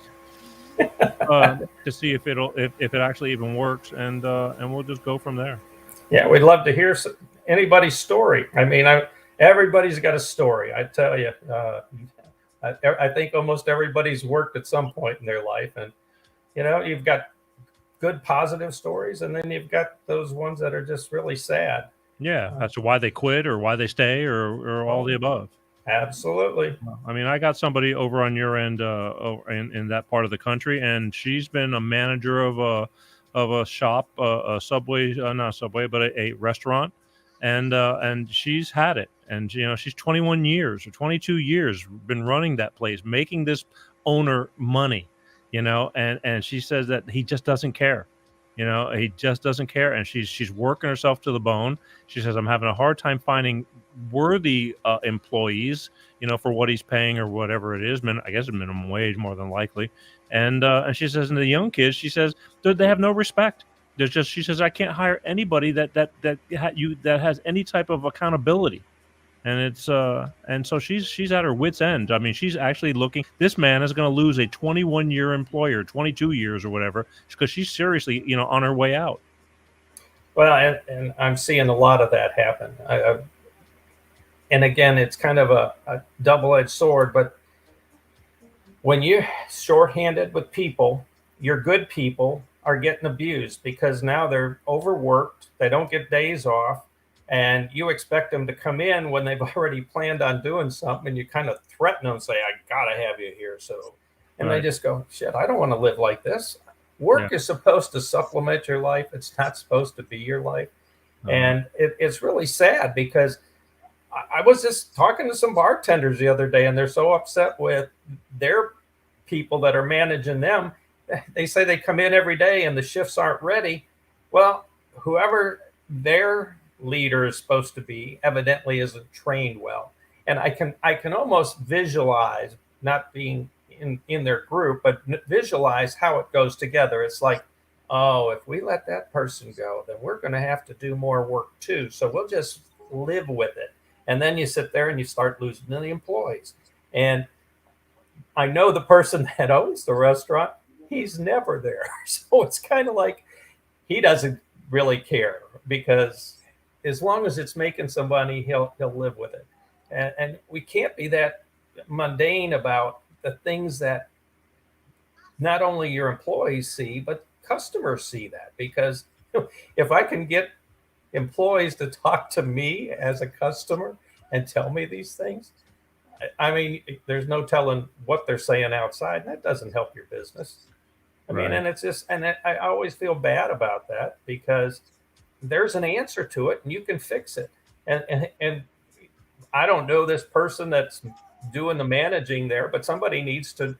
it to see if it actually even works, and we'll just go from there. Yeah, we'd love to hear anybody's story. I mean, everybody's got a story. I tell you, I think almost everybody's worked at some point in their life, and you've got good positive stories, and then you've got those ones that are just really sad. Yeah, that's why they quit or why they stay or all the above. Absolutely. I mean, I got somebody over on your end in that part of the country, and she's been a manager of a shop, a Subway, not Subway, but a restaurant, and she's had it, and she's 21 years or 22 years been running that place, making this owner money. And she says that he just doesn't care. He just doesn't care. And she's working herself to the bone. She says, I'm having a hard time finding worthy employees, for what he's paying or whatever it is. I guess a minimum wage, more than likely. And she says, and the young kids, she says, they have no respect. She says, I can't hire anybody that has any type of accountability. And it's and so she's at her wit's end. I mean, she's actually looking. This man is going to lose a 21-year employer, 22 years or whatever, because she's seriously, on her way out. Well, and I'm seeing a lot of that happen. And again, it's kind of a double-edged sword. But when you're shorthanded with people, your good people are getting abused because now they're overworked. They don't get days off. And you expect them to come in when they've already planned on doing something, and you kind of threaten them, say, I got to have you here. And They just go, shit, I don't want to live like this. Work is supposed to supplement your life. It's not supposed to be your life. And it's really sad because I was just talking to some bartenders the other day, and they're so upset with their people that are managing them. They say they come in every day and the shifts aren't ready. Well, whoever their leader is supposed to be evidently isn't trained well. And I can almost visualize, not being in their group, but visualize how it goes together. It's like, oh, if we let that person go, then we're going to have to do more work too. So we'll just live with it. And then you sit there and you start losing the employees. And I know the person that owns the restaurant, he's never there. So it's kind of like he doesn't really care, because as long as it's making some money, he'll live with it. And we can't be that mundane about the things that not only your employees see, but customers see that. Because if I can get employees to talk to me as a customer and tell me these things, I mean, there's no telling what they're saying outside, and that doesn't help your business. I mean, Right. and it's just, and I always feel bad about that, because there's an answer to it and you can fix it. And I don't know this person that's doing the managing there, but somebody needs to,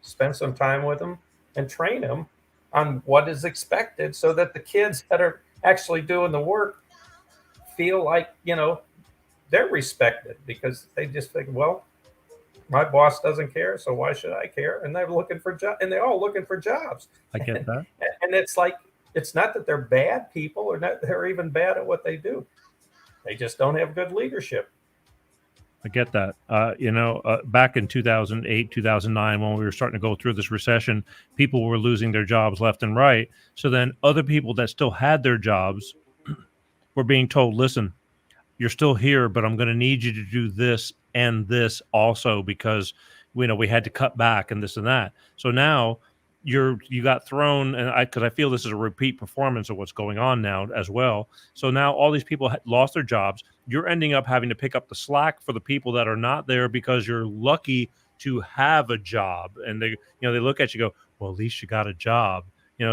spend some time with them and train them on what is expected, so that the kids that are actually doing the work feel like, they're respected, because they just think, well, my boss doesn't care, so why should I care? And they're looking for jobs, and they're all looking for jobs. I get that. And it's like, it's not that they're bad people, or not they're even bad at what they do. They just don't have good leadership. I get that. Back in 2008, 2009, when we were starting to go through this recession, people were losing their jobs left and right. So then other people that still had their jobs were being told, listen, you're still here, but I'm going to need you to do this and this also, because we had to cut back and this and that. So now you got thrown, and because I feel this is a repeat performance of what's going on now as well. So now all these people lost their jobs. You're ending up having to pick up the slack for the people that are not there, because you're lucky to have a job, and they look at you and go, well, at least you got a job.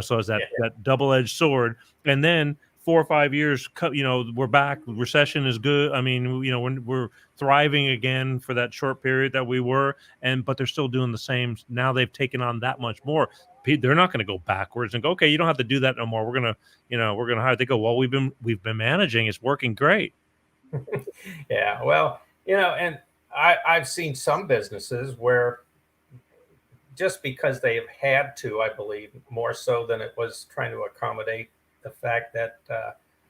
So it's that double-edged sword. And then 4 or 5 years, we're back. Recession is good. I mean, we're thriving again for that short period that we were, but they're still doing the same. Now they've taken on that much more. They're not going to go backwards and go, okay, you don't have to do that no more. We're gonna hire. They go, well, we've been managing. It's working great. Yeah, well, and I've seen some businesses where, just because they have had to, I believe, more so than it was trying to accommodate the fact that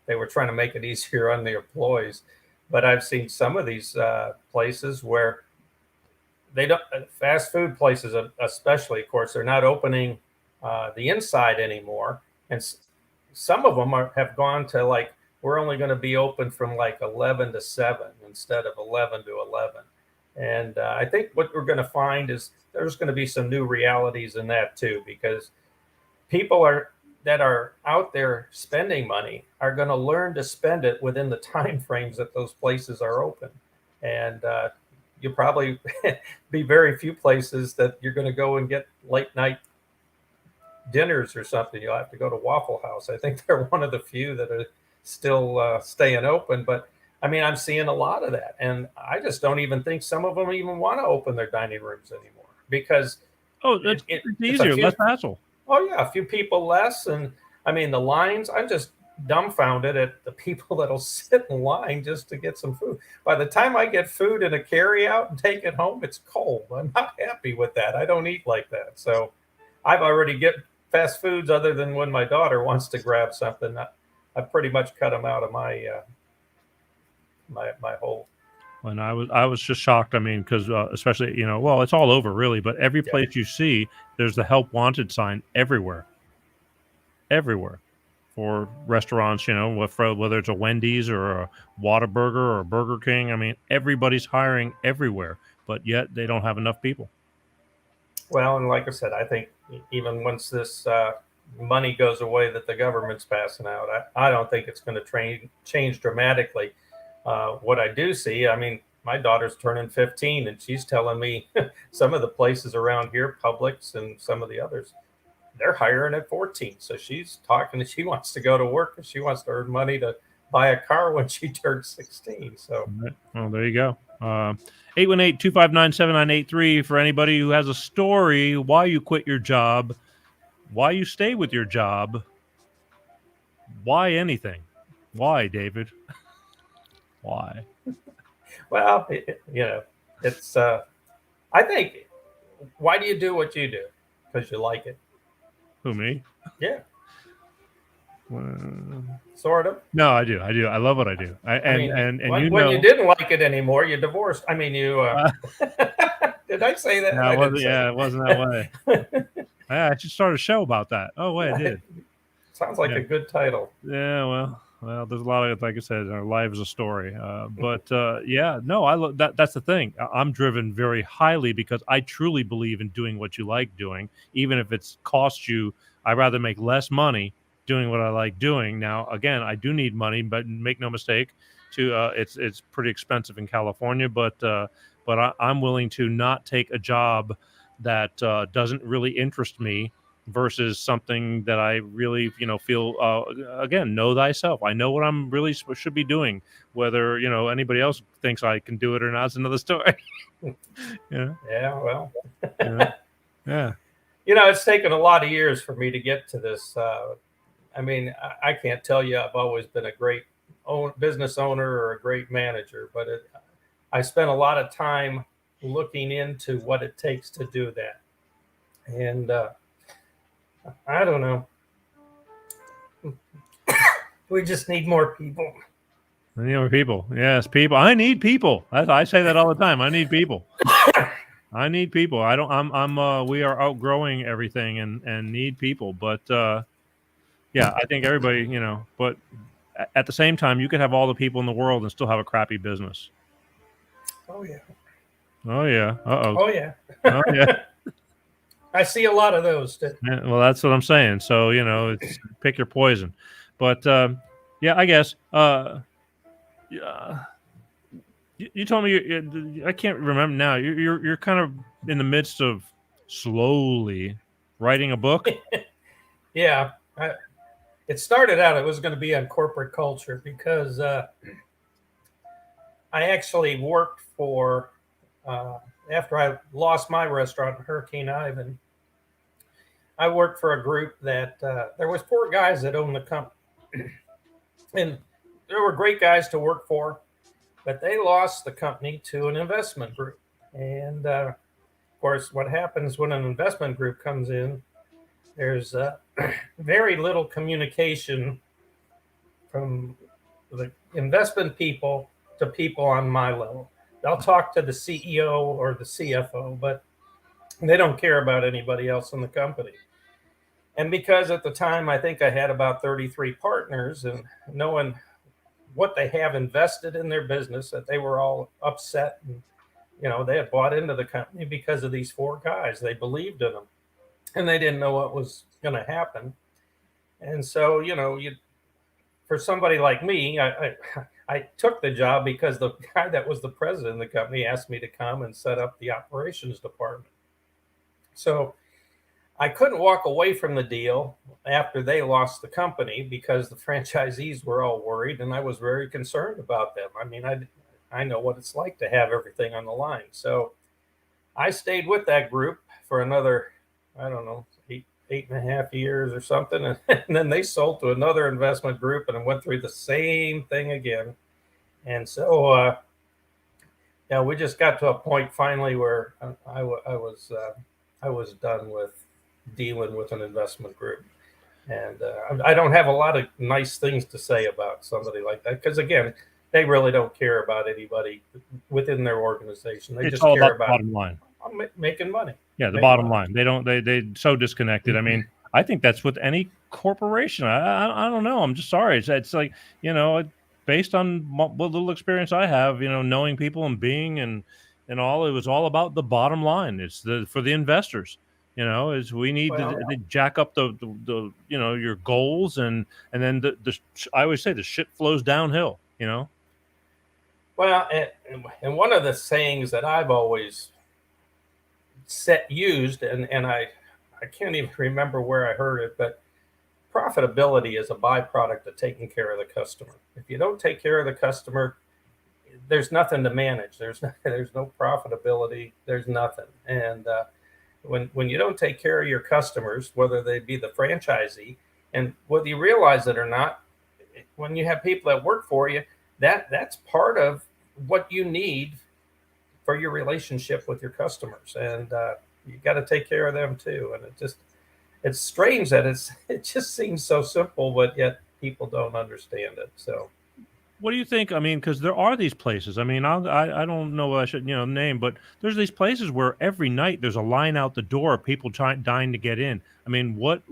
they were trying to make it easier on the employees. But I've seen some of these places where they don't, fast food places especially, of course, they're not opening the inside anymore. And some of them have gone to, like, we're only going to be open from like 11 to 7 instead of 11 to 11. And I think what we're going to find is there's going to be some new realities in that too, because people that are out there spending money are going to learn to spend it within the time frames that those places are open. And you'll probably be very few places that you're going to go and get late night dinners or something. You'll have to go to Waffle House. I think they're one of the few that are still staying open. But I mean, I'm seeing a lot of that. And I just don't even think some of them even want to open their dining rooms anymore, because It's easier, less hassle. Oh yeah, a few people less. And I mean, the lines, I'm just dumbfounded at the people that'll sit in line just to get some food. By the time I get food in a carry out and take it home, it's cold. I'm not happy with that. I don't eat like that. So I've already get fast foods, other than when my daughter wants to grab something. I've pretty much cut them out of my my whole. And I was just shocked. I mean, because especially, it's all over really, but every place you see, there's the help wanted sign everywhere for restaurants, whether it's a Wendy's or a Whataburger or a Burger King. I mean, everybody's hiring everywhere, but yet they don't have enough people. Well, and like I said, I think even once this money goes away that the government's passing out, I don't think it's going to change dramatically. What I do see, I mean, my daughter's turning 15, and she's telling me some of the places around here, Publix and some of the others, they're hiring at 14. So she's talking that she wants to go to work, and she wants to earn money to buy a car when she turns 16. So, well, there you go. 818-259-7983 for anybody who has a story, why you quit your job, why you stay with your job, why anything. Why, David? Why? Well, it's. I think. Why do you do what you do? Because you like it. Who, me? Yeah, Well, sort of. no, I do. I love what I do. I mean, And when you didn't like it anymore, you divorced. I mean, you. Did I say that? no, I it wasn't. didn't say Yeah, it wasn't that way. I should start a show about that. Oh, wait, I did. Sounds like Yeah. a good title. Yeah, well, there's a lot of, like I said, our life is a story. Yeah, no, I love that. That's the thing. I'm driven very highly because I truly believe in doing what you like doing, even if it's cost you. I'd rather make less money doing what I like doing. Now, again, I do need money, but make no mistake, it's pretty expensive in California. But I'm willing to not take a job that doesn't really interest me versus something that I really, feel, again, know thyself. I know what I'm really should be doing. Whether, anybody else thinks I can do it or not is another story. Yeah. Yeah, well, Yeah. Yeah. it's taken a lot of years for me to get to this. I mean, I can't tell you I've always been a great business owner or a great manager, but I spent a lot of time looking into what it takes to do that. And I don't know. We just need more people. People. Yes, people. I need people. I say that all the time. I need people. I need people. I don't. We are outgrowing everything and need people. But yeah, I think everybody. But at the same time, you could have all the people in the world and still have a crappy business. Oh yeah. Oh yeah. Uh-oh. Oh yeah. Oh yeah. I see a lot of those. Yeah, well, that's what I'm saying. So, it's pick your poison. But yeah, I guess. Yeah, you told me I can't remember now. You're kind of in the midst of slowly writing a book. Yeah. It started out, it was going to be on corporate culture because I actually worked for, after I lost my restaurant in Hurricane Ivan, I worked for a group that there was 4 guys that owned the company. And there were great guys to work for, but they lost the company to an investment group. And of course, what happens when an investment group comes in, there's very little communication from the investment people to people on my level. They'll talk to the CEO or the CFO, but they don't care about anybody else in the company. And because at the time, I think I had about 33 partners, and knowing what they have invested in their business, that they were all upset. And, they had bought into the company because of these 4 guys. They believed in them, and they didn't know what was going to happen. And so, for somebody like me, I took the job because the guy that was the president of the company asked me to come and set up the operations department. So I couldn't walk away from the deal after they lost the company because the franchisees were all worried, and I was very concerned about them. I mean, I know what it's like to have everything on the line. So I stayed with that group for another, I don't know, 8.5 years or something. And then they sold to another investment group and went through the same thing again. And so, we just got to a point finally where I was done with dealing with an investment group. And I don't have a lot of nice things to say about somebody like that because, again, they really don't care about anybody within their organization. They just care about the bottom line. Making money. Yeah, the bottom line. They so disconnected. I mean, I think that's with any corporation. I don't know. I'm just sorry. It's like, based on what little experience I have, knowing people and being and all, it was all about the bottom line. It's for the investors. Is we need to jack up the your goals and then I always say the shit flows downhill. Well, and one of the sayings that I've always used, and I can't even remember where I heard it, but profitability is a byproduct of taking care of the customer. If you don't take care of the customer, there's nothing to manage. There's no profitability. There's nothing. And when you don't take care of your customers, whether they be the franchisee, and whether you realize it or not, when you have people that work for you, that's part of what you need for your relationship with your customers, and you got to take care of them too. And it's strange that it just seems so simple, but yet people don't understand it. So What do you think? I mean, because there are these places. I mean, I don't know what I should name, but there's these places where every night there's a line out the door, of people dying to get in. I mean, what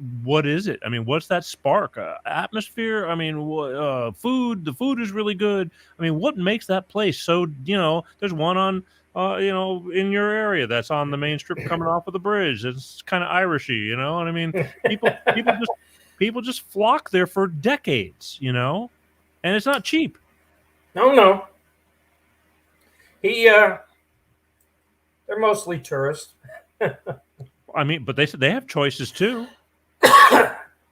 is it? I mean, what's that spark? Atmosphere? I mean, food. The food is really good. I mean, what makes that place so? There's one on in your area that's on the main strip coming off of the bridge. It's kind of Irishy, and I mean, people just flock there for decades. And it's not cheap. no, they're mostly tourists. I mean, but they said they have choices too.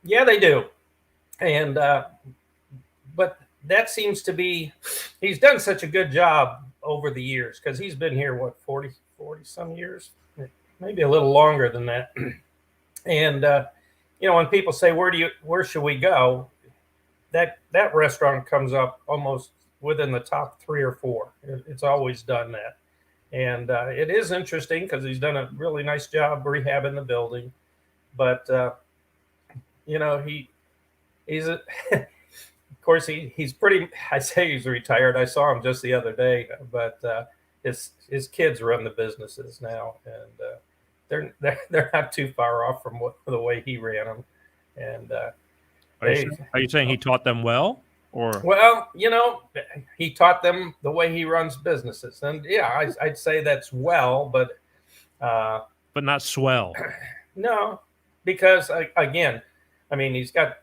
Yeah, they do, and but that seems to be, he's done such a good job over the years, because he's been here, what, 40 some years, maybe a little longer than that. And when people say, where should we go, that restaurant comes up almost within the top 3 or 4. It's always done that. And it is interesting because he's done a really nice job rehabbing the building. But he's of course he's pretty, I say he's retired. I saw him just the other day, but his kids run the businesses now, and they're not too far off from the way he ran them. And are you saying he taught them well, or? Well, he taught them the way he runs businesses, and yeah, I'd say that's well, but not swell. No, because again, I mean, he's got,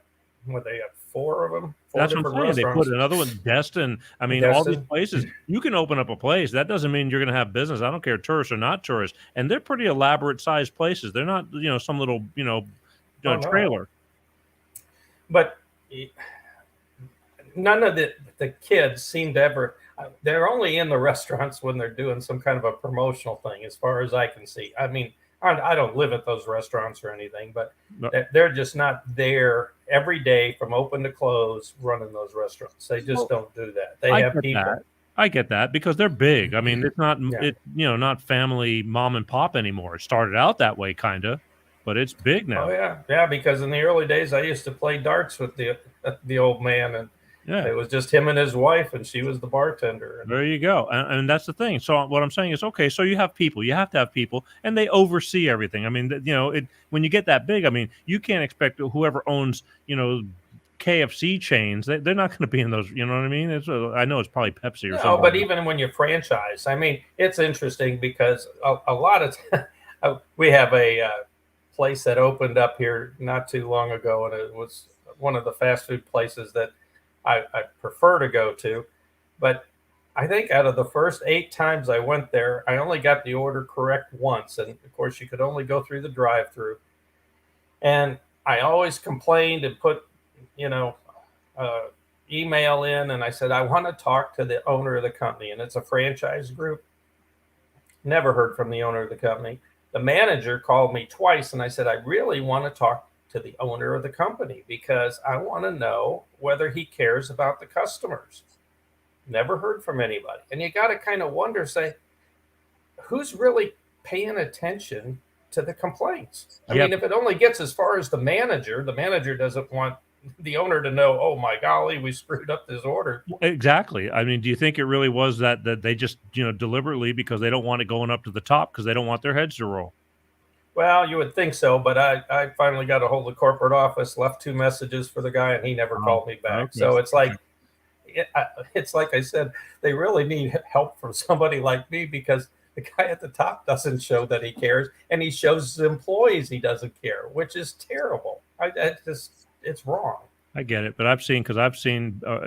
what, they have 4 of them. That's what I'm saying. They put another one, Destin. I mean, all these places. You can open up a place. That doesn't mean you're going to have business. I don't care, tourists or not tourists. And they're pretty elaborate sized places. They're not, some little, trailer. But none of the kids seem to ever. They're only in the restaurants when they're doing some kind of a promotional thing, as far as I can see. I mean, I don't live at those restaurants or anything, but they're just not there every day from open to close running those restaurants. They just don't do that. They have people. I get that, because they're big. I mean, it's not not family mom and pop anymore. It started out that way, kind of, but it's big now. Oh yeah, because in the early days I used to play darts with the old man, and it was just him and his wife, and she was the bartender. There you go. And that's the thing. So what I'm saying is, okay, so you have people. You have to have people, and they oversee everything. I mean, when you get that big, I mean, you can't expect whoever owns, KFC chains, they're not going to be in those, you know what I mean? I know it's probably Pepsi or something. No, but even when you franchise, I mean, it's interesting because a lot of we have a place that opened up here not too long ago, and it was one of the fast food places that I prefer to go to. But I think out of the first 8 times I went there, I only got the order correct once. And of course, you could only go through the drive-through. And I always complained and put, email in, and I said, I want to talk to the owner of the company. And it's a franchise group. Never heard from the owner of the company. The manager called me twice, and I said, I really want to talk to the owner of the company because I want to know whether he cares about the customers. Never heard from anybody. And you got to kind of wonder, say, who's really paying attention to the complaints? I mean, if it only gets as far as the manager doesn't want the owner to know, oh my golly, we screwed up this order. Exactly. I mean, do you think it really was that they just, deliberately, because they don't want it going up to the top, because they don't want their heads to roll? Well, you would think so, but I finally got a hold of the corporate office, left 2 messages for the guy, and he never called me back. Okay. So it's like I said, they really need help from somebody like me, because the guy at the top doesn't show that he cares, and he shows his employees he doesn't care, which is terrible. It's wrong. I get it, but I've seen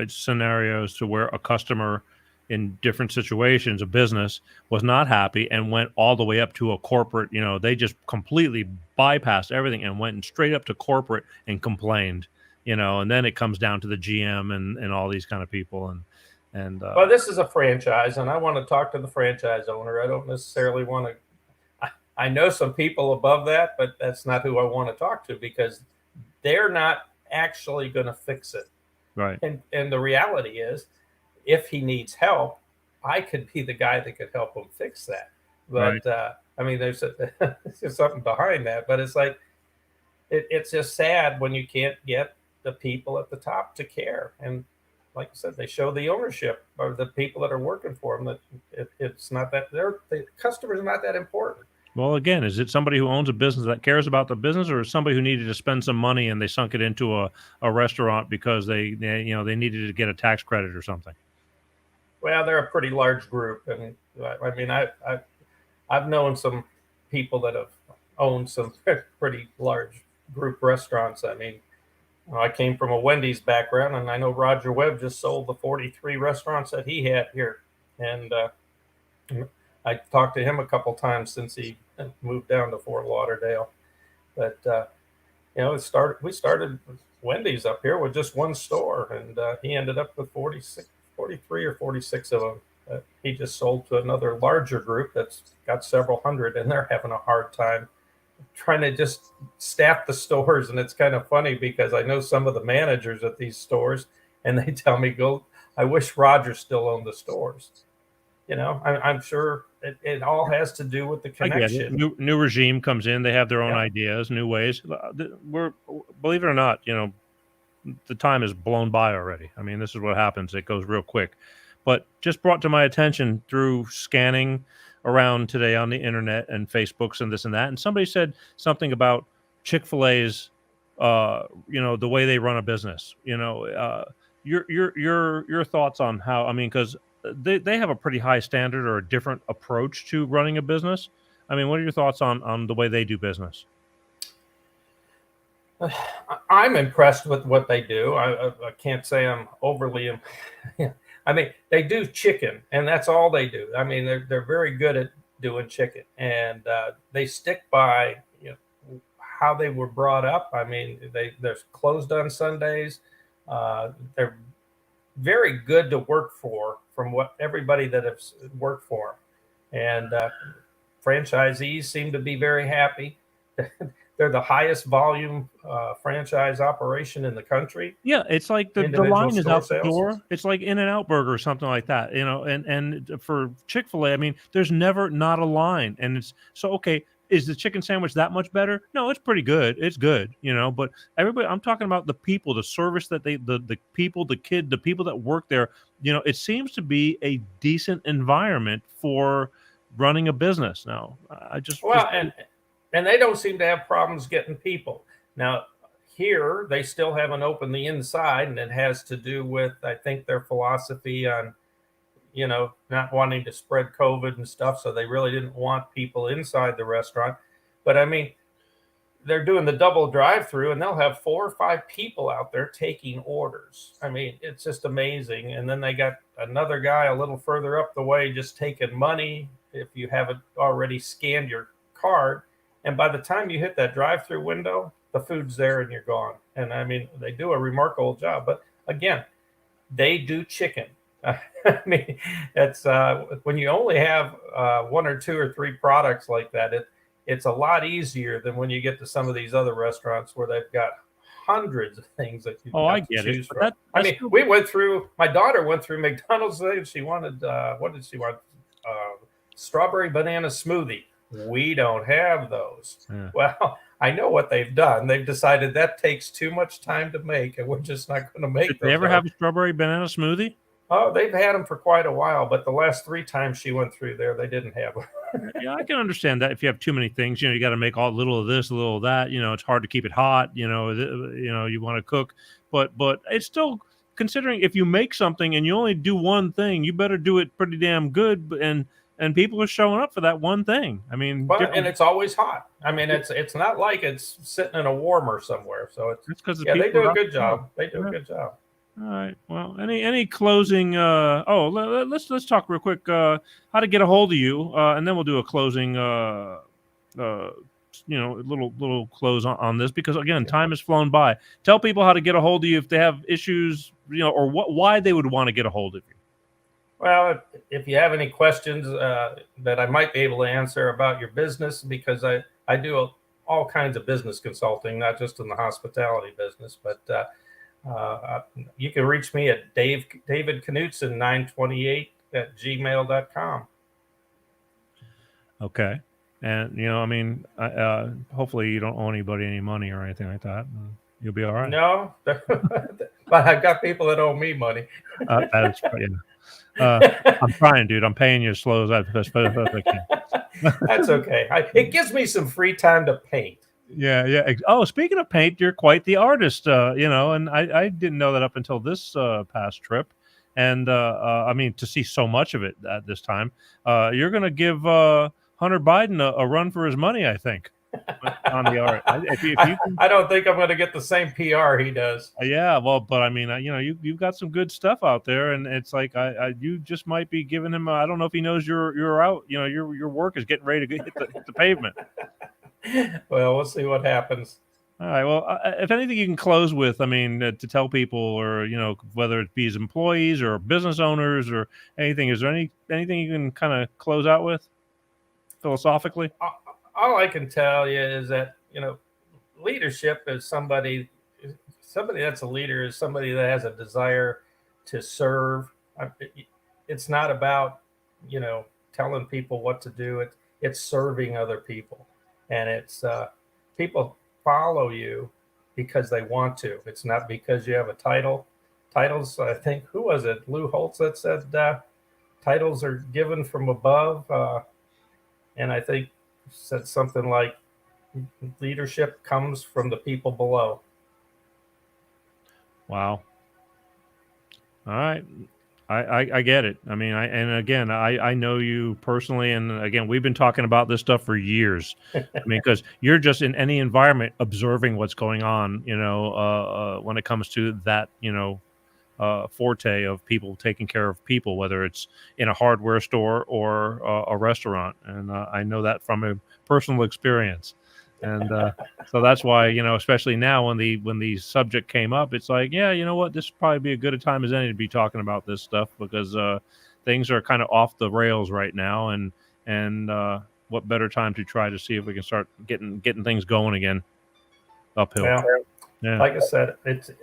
scenarios to where a customer in different situations, a business, was not happy and went all the way up to a corporate. They just completely bypassed everything and went straight up to corporate and complained. And then it comes down to the GM and all these kind of people. Well, this is a franchise, and I want to talk to the franchise owner. I don't necessarily want to. I know some people above that, but that's not who I want to talk to, because they're not actually going to fix it. Right. And the reality is, if he needs help, I could be the guy that could help him fix that. Right. But I mean, there's something behind that. But it's like it's just sad when you can't get the people at the top to care. And like I said, they show the ownership of the people that are working for them that it's not that the customers are not that important. Well, again, is it somebody who owns a business that cares about the business, or is somebody who needed to spend some money and they sunk it into a restaurant because they they needed to get a tax credit or something? Well, they're a pretty large group, and I mean, I've known some people that have owned some pretty large group restaurants. I mean, I came from a Wendy's background, and I know Roger Webb just sold the 43 restaurants that he had here, and I talked to him a couple times since he moved down to Fort Lauderdale. But we started Wendy's up here with just one store, and he ended up with 43 or 46 of them. He just sold to another larger group that's got several hundred, and they're having a hard time trying to just staff the stores. And it's kind of funny because I know some of the managers at these stores, and they tell me, I wish Roger still owned the stores. I'm sure it all has to do with the connection. New regime comes in, they have their own ideas, new ways. Believe it or not, the time is blown by already. I mean, this is what happens. It goes real quick. But just brought to my attention through scanning around today on the internet and Facebooks and this and that, and somebody said something about Chick-fil-A's, the way they run a business. Your thoughts on how? I mean, because they have a pretty high standard or a different approach to running a business. I mean, what are your thoughts on the way they do business? I'm impressed with what they do. I can't say I'm overly. I mean, they do chicken, and that's all they do. I mean, they're very good at doing chicken, and they stick by how they were brought up. I mean, they're closed on Sundays. They're very good to work for, from what everybody that has worked for them. And franchisees seem to be very happy. They're the highest volume franchise operation in the country. Yeah, it's like the line is out the door. It's like In-N-Out Burger or something like that, and for Chick-fil-A, I mean, there's never not a line. And it's so, okay, is the chicken sandwich that much better? No, it's pretty good. It's good, but everybody, I'm talking about the people, the service that the people, the people that work there, it seems to be a decent environment for running a business. Now, and they don't seem to have problems getting people. Now, here, they still haven't opened the inside, and it has to do with, I think, their philosophy on, not wanting to spread COVID and stuff. So they really didn't want people inside the restaurant. But I mean, they're doing the double drive-through, and they'll have 4 or 5 people out there taking orders. I mean, it's just amazing. And then they got another guy a little further up the way just taking money if you haven't already scanned your card. And by the time you hit that drive-through window, the food's there and you're gone. And I mean, they do a remarkable job. But again, they do chicken. I mean, it's when you only have 1 or 2 or 3 products like that, it's a lot easier than when you get to some of these other restaurants where they've got hundreds of things that you I get it. from. We went through. My daughter went through McDonald's today. She wanted what did she want? Strawberry banana smoothie. We don't have those. Yeah. Well, I know what they've done. They've decided that takes too much time to make, and we're just not going to make Did they ever have a strawberry banana smoothie? Oh, they've had them for quite a while, but the last 3 times she went through there, they didn't have them. Yeah, I can understand that if you have too many things, you got to make a little of this, a little of that. It's hard to keep it hot. You want to cook, but it's still, considering if you make something and you only do one thing, you better do it pretty damn good. And people are showing up for that one thing. I mean, and it's always hot. I mean, it's not like it's sitting in a warmer somewhere. So it's because they do a good job. They do a good job. All right. Well, any closing? Let's talk real quick. How to get a hold of you, and then we'll do a closing. Little close on this, because again, time has flown by. Tell people how to get a hold of you if they have issues, or why they would want to get a hold of you. Well, if you have any questions that I might be able to answer about your business, because I do all kinds of business consulting, not just in the hospitality business, but You can reach me at David Knudsen 928 at gmail.com. Okay. And, I mean, hopefully you don't owe anybody any money or anything like that. And you'll be all right. No, but I've got people that owe me money. That's I'm trying, dude. I'm paying you as slow as I can. That's okay. It gives me some free time to paint. Yeah. Oh, speaking of paint, you're quite the artist, and I didn't know that up until this past trip. And I mean, to see so much of it at this time, you're going to give Hunter Biden a run for his money, I think, on the art. If you can, I don't think I'm going to get the same PR he does. yeah, well, but I mean, you've got some good stuff out there, and it's like you just might be giving him. I don't know if he knows you're out. Your work is getting ready to hit the pavement. Well, we'll see what happens. All right. Well, if anything you can close with, I mean, to tell people, or whether it be as employees or business owners or anything, is there anything you can kind of close out with philosophically? All I can tell you is that leadership is somebody that's a leader is somebody that has a desire to serve. It's not about telling people what to do. It's serving other people, and it's people follow you because they want to. It's not because you have a title. Titles, I think, who was it? Lou Holtz that said titles are given from above, and I think said something like leadership comes from the people below. Wow. All right. I get it. I mean, I know you personally, and again, we've been talking about this stuff for years. I mean, because you're just in any environment observing what's going on, when it comes to that, forte of people taking care of people, whether it's in a hardware store or a restaurant. And I know that from a personal experience. And so that's why, especially now when the subject came up, it's like, yeah, you know what, this would probably be a good a time as any to be talking about this stuff, because things are kind of off the rails right now. And what better time to try to see if we can start getting things going again uphill. Well, yeah. Like I said,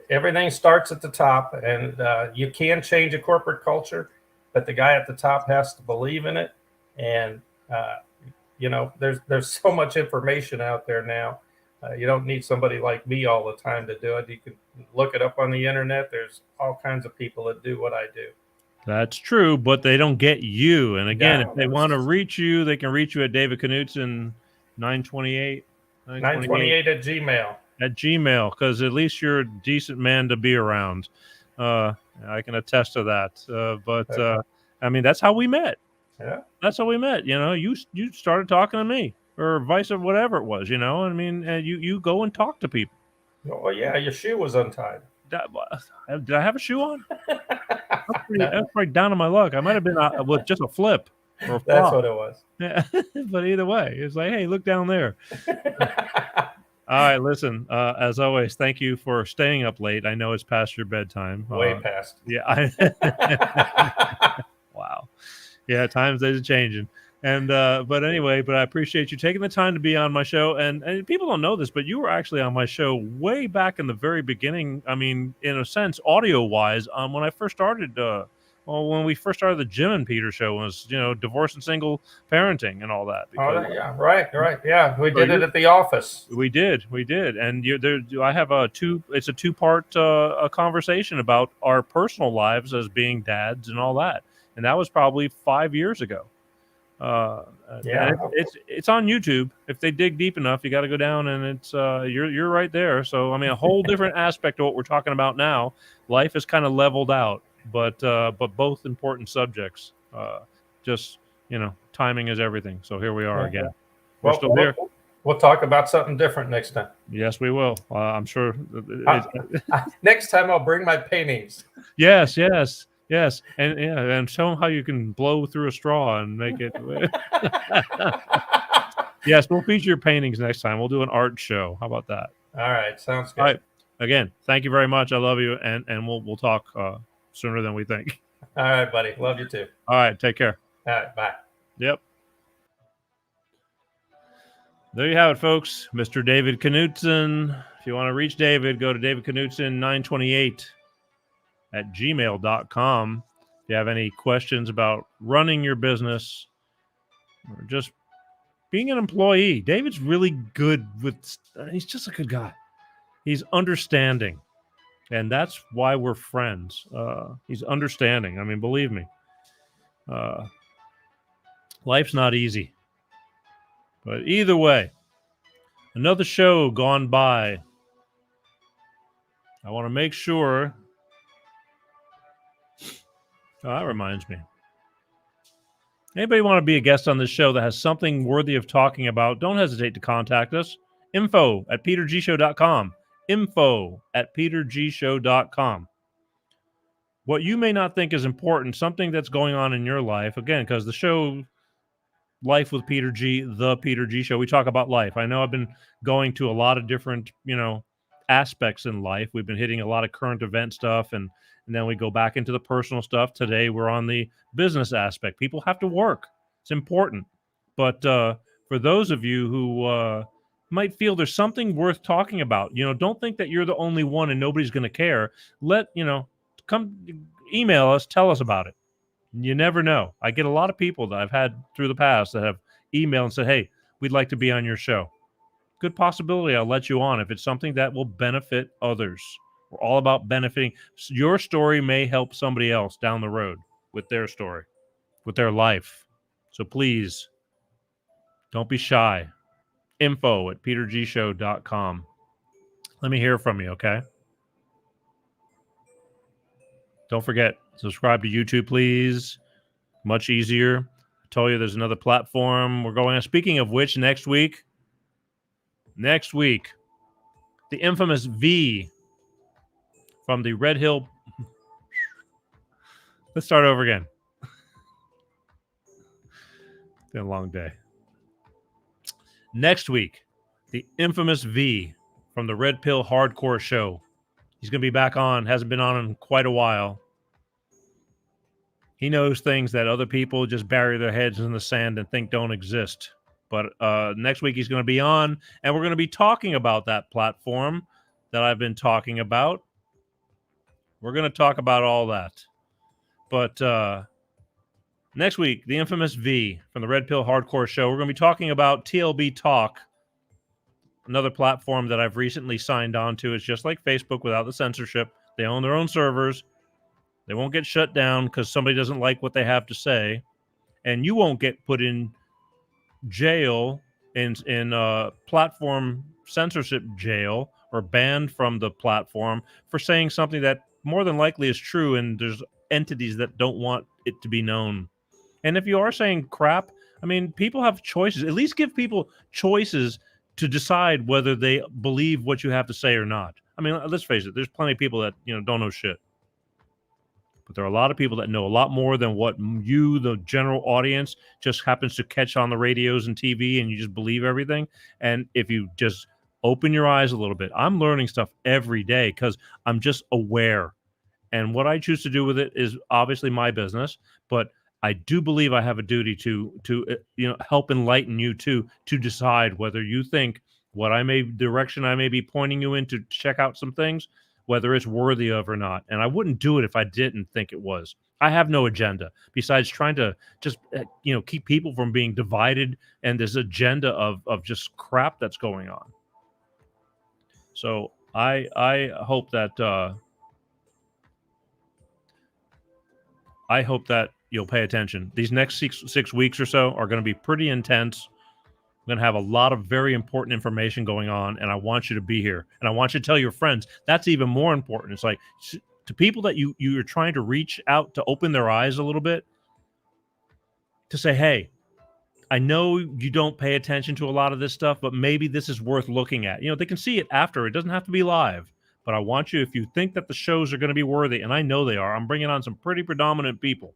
everything starts at the top, and you can change a corporate culture, but the guy at the top has to believe in it. And there's so much information out there now. You don't need somebody like me all the time to do it. You can look it up on the internet. There's all kinds of people that do what I do. That's true, but they don't get you. And again, if they want to reach you, they can reach you at David Knudsen 928 at Gmail. At Gmail, because at least you're a decent man to be around. I can attest to that. But I mean, that's how we met. Yeah, that's how we met. You started talking to me, or vice or whatever it was. I mean, you go and talk to people. Well, yeah, your shoe was untied. Did I have a shoe on? That's right down on my luck. I might have been with just a flip or a flop. That's what it was. Yeah, but either way, it's like, hey, look down there. All right, listen. As always, thank you for staying up late. I know it's past your bedtime. Way past. Yeah. Wow. Yeah, times are changing. And but anyway, I appreciate you taking the time to be on my show. And people don't know this, but you were actually on my show way back in the very beginning. I mean, in a sense, audio wise, when I first started. When we first started the Jim and Peter show, was divorce and single parenting and all that. Because, yeah, right. Yeah, we did it at the office. We did, and I have it's a two-part conversation about our personal lives as being dads and all that. And that was probably 5 years ago. Yeah, it's on YouTube. If they dig deep enough, you got to go down, and it's you're right there. So I mean, a whole different aspect of what we're talking about now. Life is kind of leveled out, but both important subjects. Just timing is everything. So here we are again. We're still here. We'll talk about something different next time. Yes, we will. I'm sure. Next time, I'll bring my paintings. Yes. And show them how you can blow through a straw and make it. Yes, we'll feature your paintings next time. We'll do an art show. How about that? All right, sounds good. All right. Again, thank you very much. I love you, and we'll talk sooner than we think. All right, buddy. Love you too. All right, take care. All right, bye. Yep. There you have it, folks. Mr. David Knudsen If you want to reach David, go to davidknudsen928@gmail.com. If you have any questions about running your business or just being an employee, David's really good he's just a good guy. He's understanding. And that's why we're friends. He's understanding. I mean, believe me, life's not easy. But either way, another show gone by. I want to make sure. Oh, that reminds me. Anybody want to be a guest on this show that has something worthy of talking about, don't hesitate to contact us. info@petergshow.com. info@petergshow.com. What you may not think is important, something that's going on in your life, again, because the show Life with Peter G, the Peter G Show, we talk about life. I know I've been going to a lot of different, aspects in life. We've been hitting a lot of current event stuff, and then we go back into the personal stuff. Today, we're on the business aspect. People have to work. It's important. But for those of you who might feel there's something worth talking about, don't think that you're the only one and nobody's going to care. Come email us, tell us about it. You never know. I get a lot of people that I've had through the past that have emailed and said, hey, we'd like to be on your show. Good possibility I'll let you on if it's something that will benefit others. We're all about benefiting. Your story may help somebody else down the road with their story, with their life. So please, don't be shy. info@petergshow.com. Let me hear from you, okay? Don't forget, subscribe to YouTube, please. Much easier. I told you there's another platform we're going on. Speaking of which, next week, the infamous V from the Red Hill. Let's start over again. It's been a long day. Next week, the infamous V from the Red Pill Hardcore Show. He's going to be back on. Hasn't been on in quite a while. He knows things that other people just bury their heads in the sand and think don't exist. But next week he's going to be on, and we're going to be talking about that platform that I've been talking about. We're going to talk about all that. But next week, the infamous V from the Red Pill Hardcore Show, we're going to be talking about TLB Talk, another platform that I've recently signed on to. It's just like Facebook without the censorship. They own their own servers. They won't get shut down because somebody doesn't like what they have to say. And you won't get put in jail, in platform censorship jail, or banned from the platform for saying something that more than likely is true, and there's entities that don't want it to be known. And if you are saying crap, I mean, people have choices. At least give people choices to decide whether they believe what you have to say or not. I mean, let's face it, there's plenty of people that, don't know shit. But there are a lot of people that know a lot more than what you, the general audience, just happens to catch on the radios and TV, and you just believe everything. And if you just open your eyes a little bit, I'm learning stuff every day because I'm just aware. And what I choose to do with it is obviously my business, but I do believe I have a duty to help enlighten you to decide whether you think direction I may be pointing you in to check out some things, whether it's worthy of or not. And I wouldn't do it if I didn't think it was. I have no agenda besides trying to just keep people from being divided and this agenda of just crap that's going on. So I hope that you'll pay attention. These next six weeks or so are going to be pretty intense. We're going to have a lot of very important information going on, and I want you to be here. And I want you to tell your friends. That's even more important. It's like to people that you're trying to reach out to open their eyes a little bit, to say, hey, I know you don't pay attention to a lot of this stuff, but maybe this is worth looking at. They can see it after. It doesn't have to be live. But I want you, if you think that the shows are going to be worthy, and I know they are, I'm bringing on some pretty predominant people.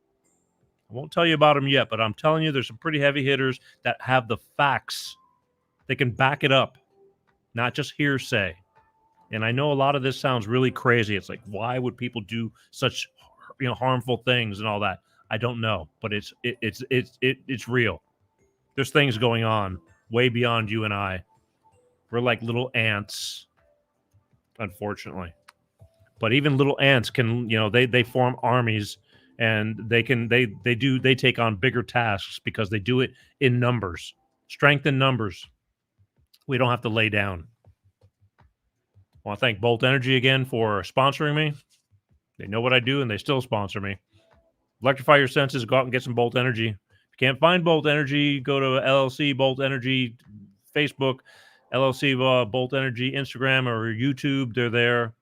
I won't tell you about them yet, but I'm telling you there's some pretty heavy hitters that have the facts. They can back it up, not just hearsay. And I know a lot of this sounds really crazy. It's like, why would people do such harmful things and all that? I don't know, but it's real. There's things going on way beyond you and I. We're like little ants unfortunately. But even little ants can, they form armies, and they take on bigger tasks because they do it in numbers, strength in numbers. We don't have to lay down. I want to thank Bolt Energy again for sponsoring me. They know what I do, and they still sponsor me. Electrify your senses. Go out and get some Bolt Energy. If you can't find Bolt Energy, go to LLC Bolt Energy, Facebook, LLC Bolt Energy, Instagram, or YouTube. They're there.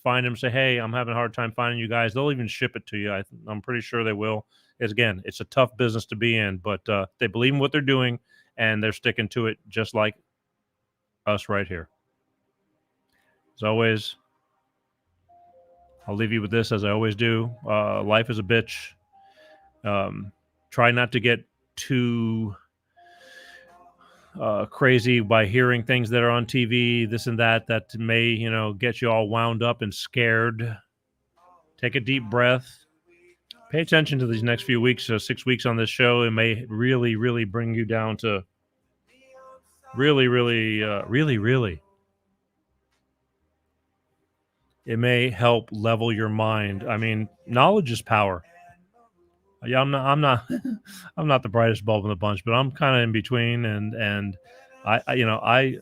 Find them. Say, hey, I'm having a hard time finding you guys. They'll even ship it to you. I'm pretty sure they will. Again, it's a tough business to be in, but they believe in what they're doing, and they're sticking to it just like us right here. As always, I'll leave you with this, as I always do. Life is a bitch. Try not to get too crazy by hearing things that are on TV, this and that may, get you all wound up and scared. Take a deep breath. Pay attention to these next few weeks, 6 weeks on this show. It may really, really bring you down to really, really. It may help level your mind. I mean, knowledge is power. Yeah, I'm not I'm not the brightest bulb in the bunch, but I'm kind of in between. And I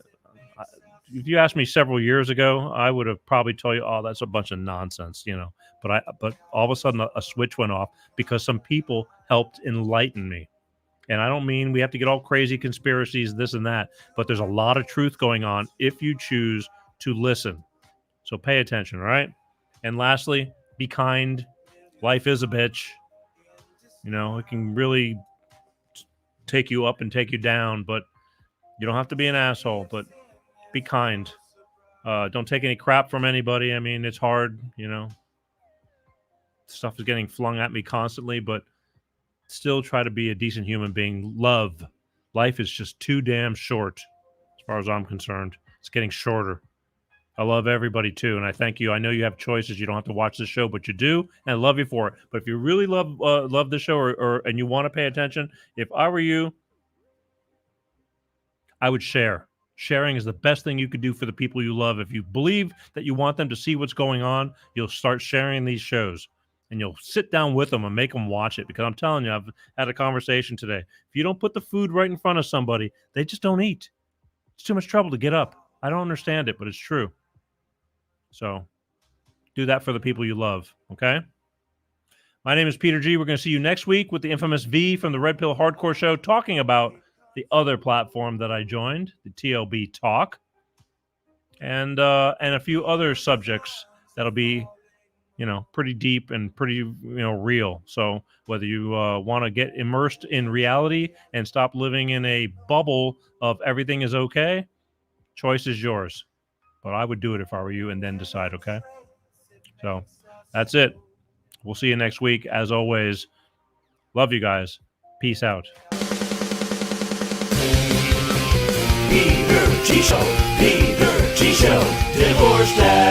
if you asked me several years ago, I would have probably told you, oh, that's a bunch of nonsense, But all of a sudden a switch went off because some people helped enlighten me. And I don't mean we have to get all crazy conspiracies, this and that, but there's a lot of truth going on if you choose to listen. So pay attention, all right? And lastly, be kind. Life is a bitch. It can really take you up and take you down, but you don't have to be an asshole, but be kind. Don't take any crap from anybody. I mean, it's hard, Stuff is getting flung at me constantly, but still try to be a decent human being. Love. Life is just too damn short, as far as I'm concerned. It's getting shorter. I love everybody, too, and I thank you. I know you have choices. You don't have to watch this show, but you do, and I love you for it. But if you really love this show and you want to pay attention, if I were you, I would share. Sharing is the best thing you could do for the people you love. If you believe that you want them to see what's going on, you'll start sharing these shows, and you'll sit down with them and make them watch it, because I'm telling you, I've had a conversation today. If you don't put the food right in front of somebody, they just don't eat. It's too much trouble to get up. I don't understand it, but it's true. So do that for the people you love, okay? My name is Peter G. We're going to see you next week with the infamous V from the Red Pill Hardcore Show, talking about the other platform that I joined, the TLB Talk, and a few other subjects that'll be, pretty deep and pretty, real. So whether you want to get immersed in reality and stop living in a bubble of everything is okay, choice is yours. But I would do it if I were you, and then decide, okay? So that's it. We'll see you next week. As always, love you guys. Peace out. Peter G Show, Peter G Show, Divorce Dad.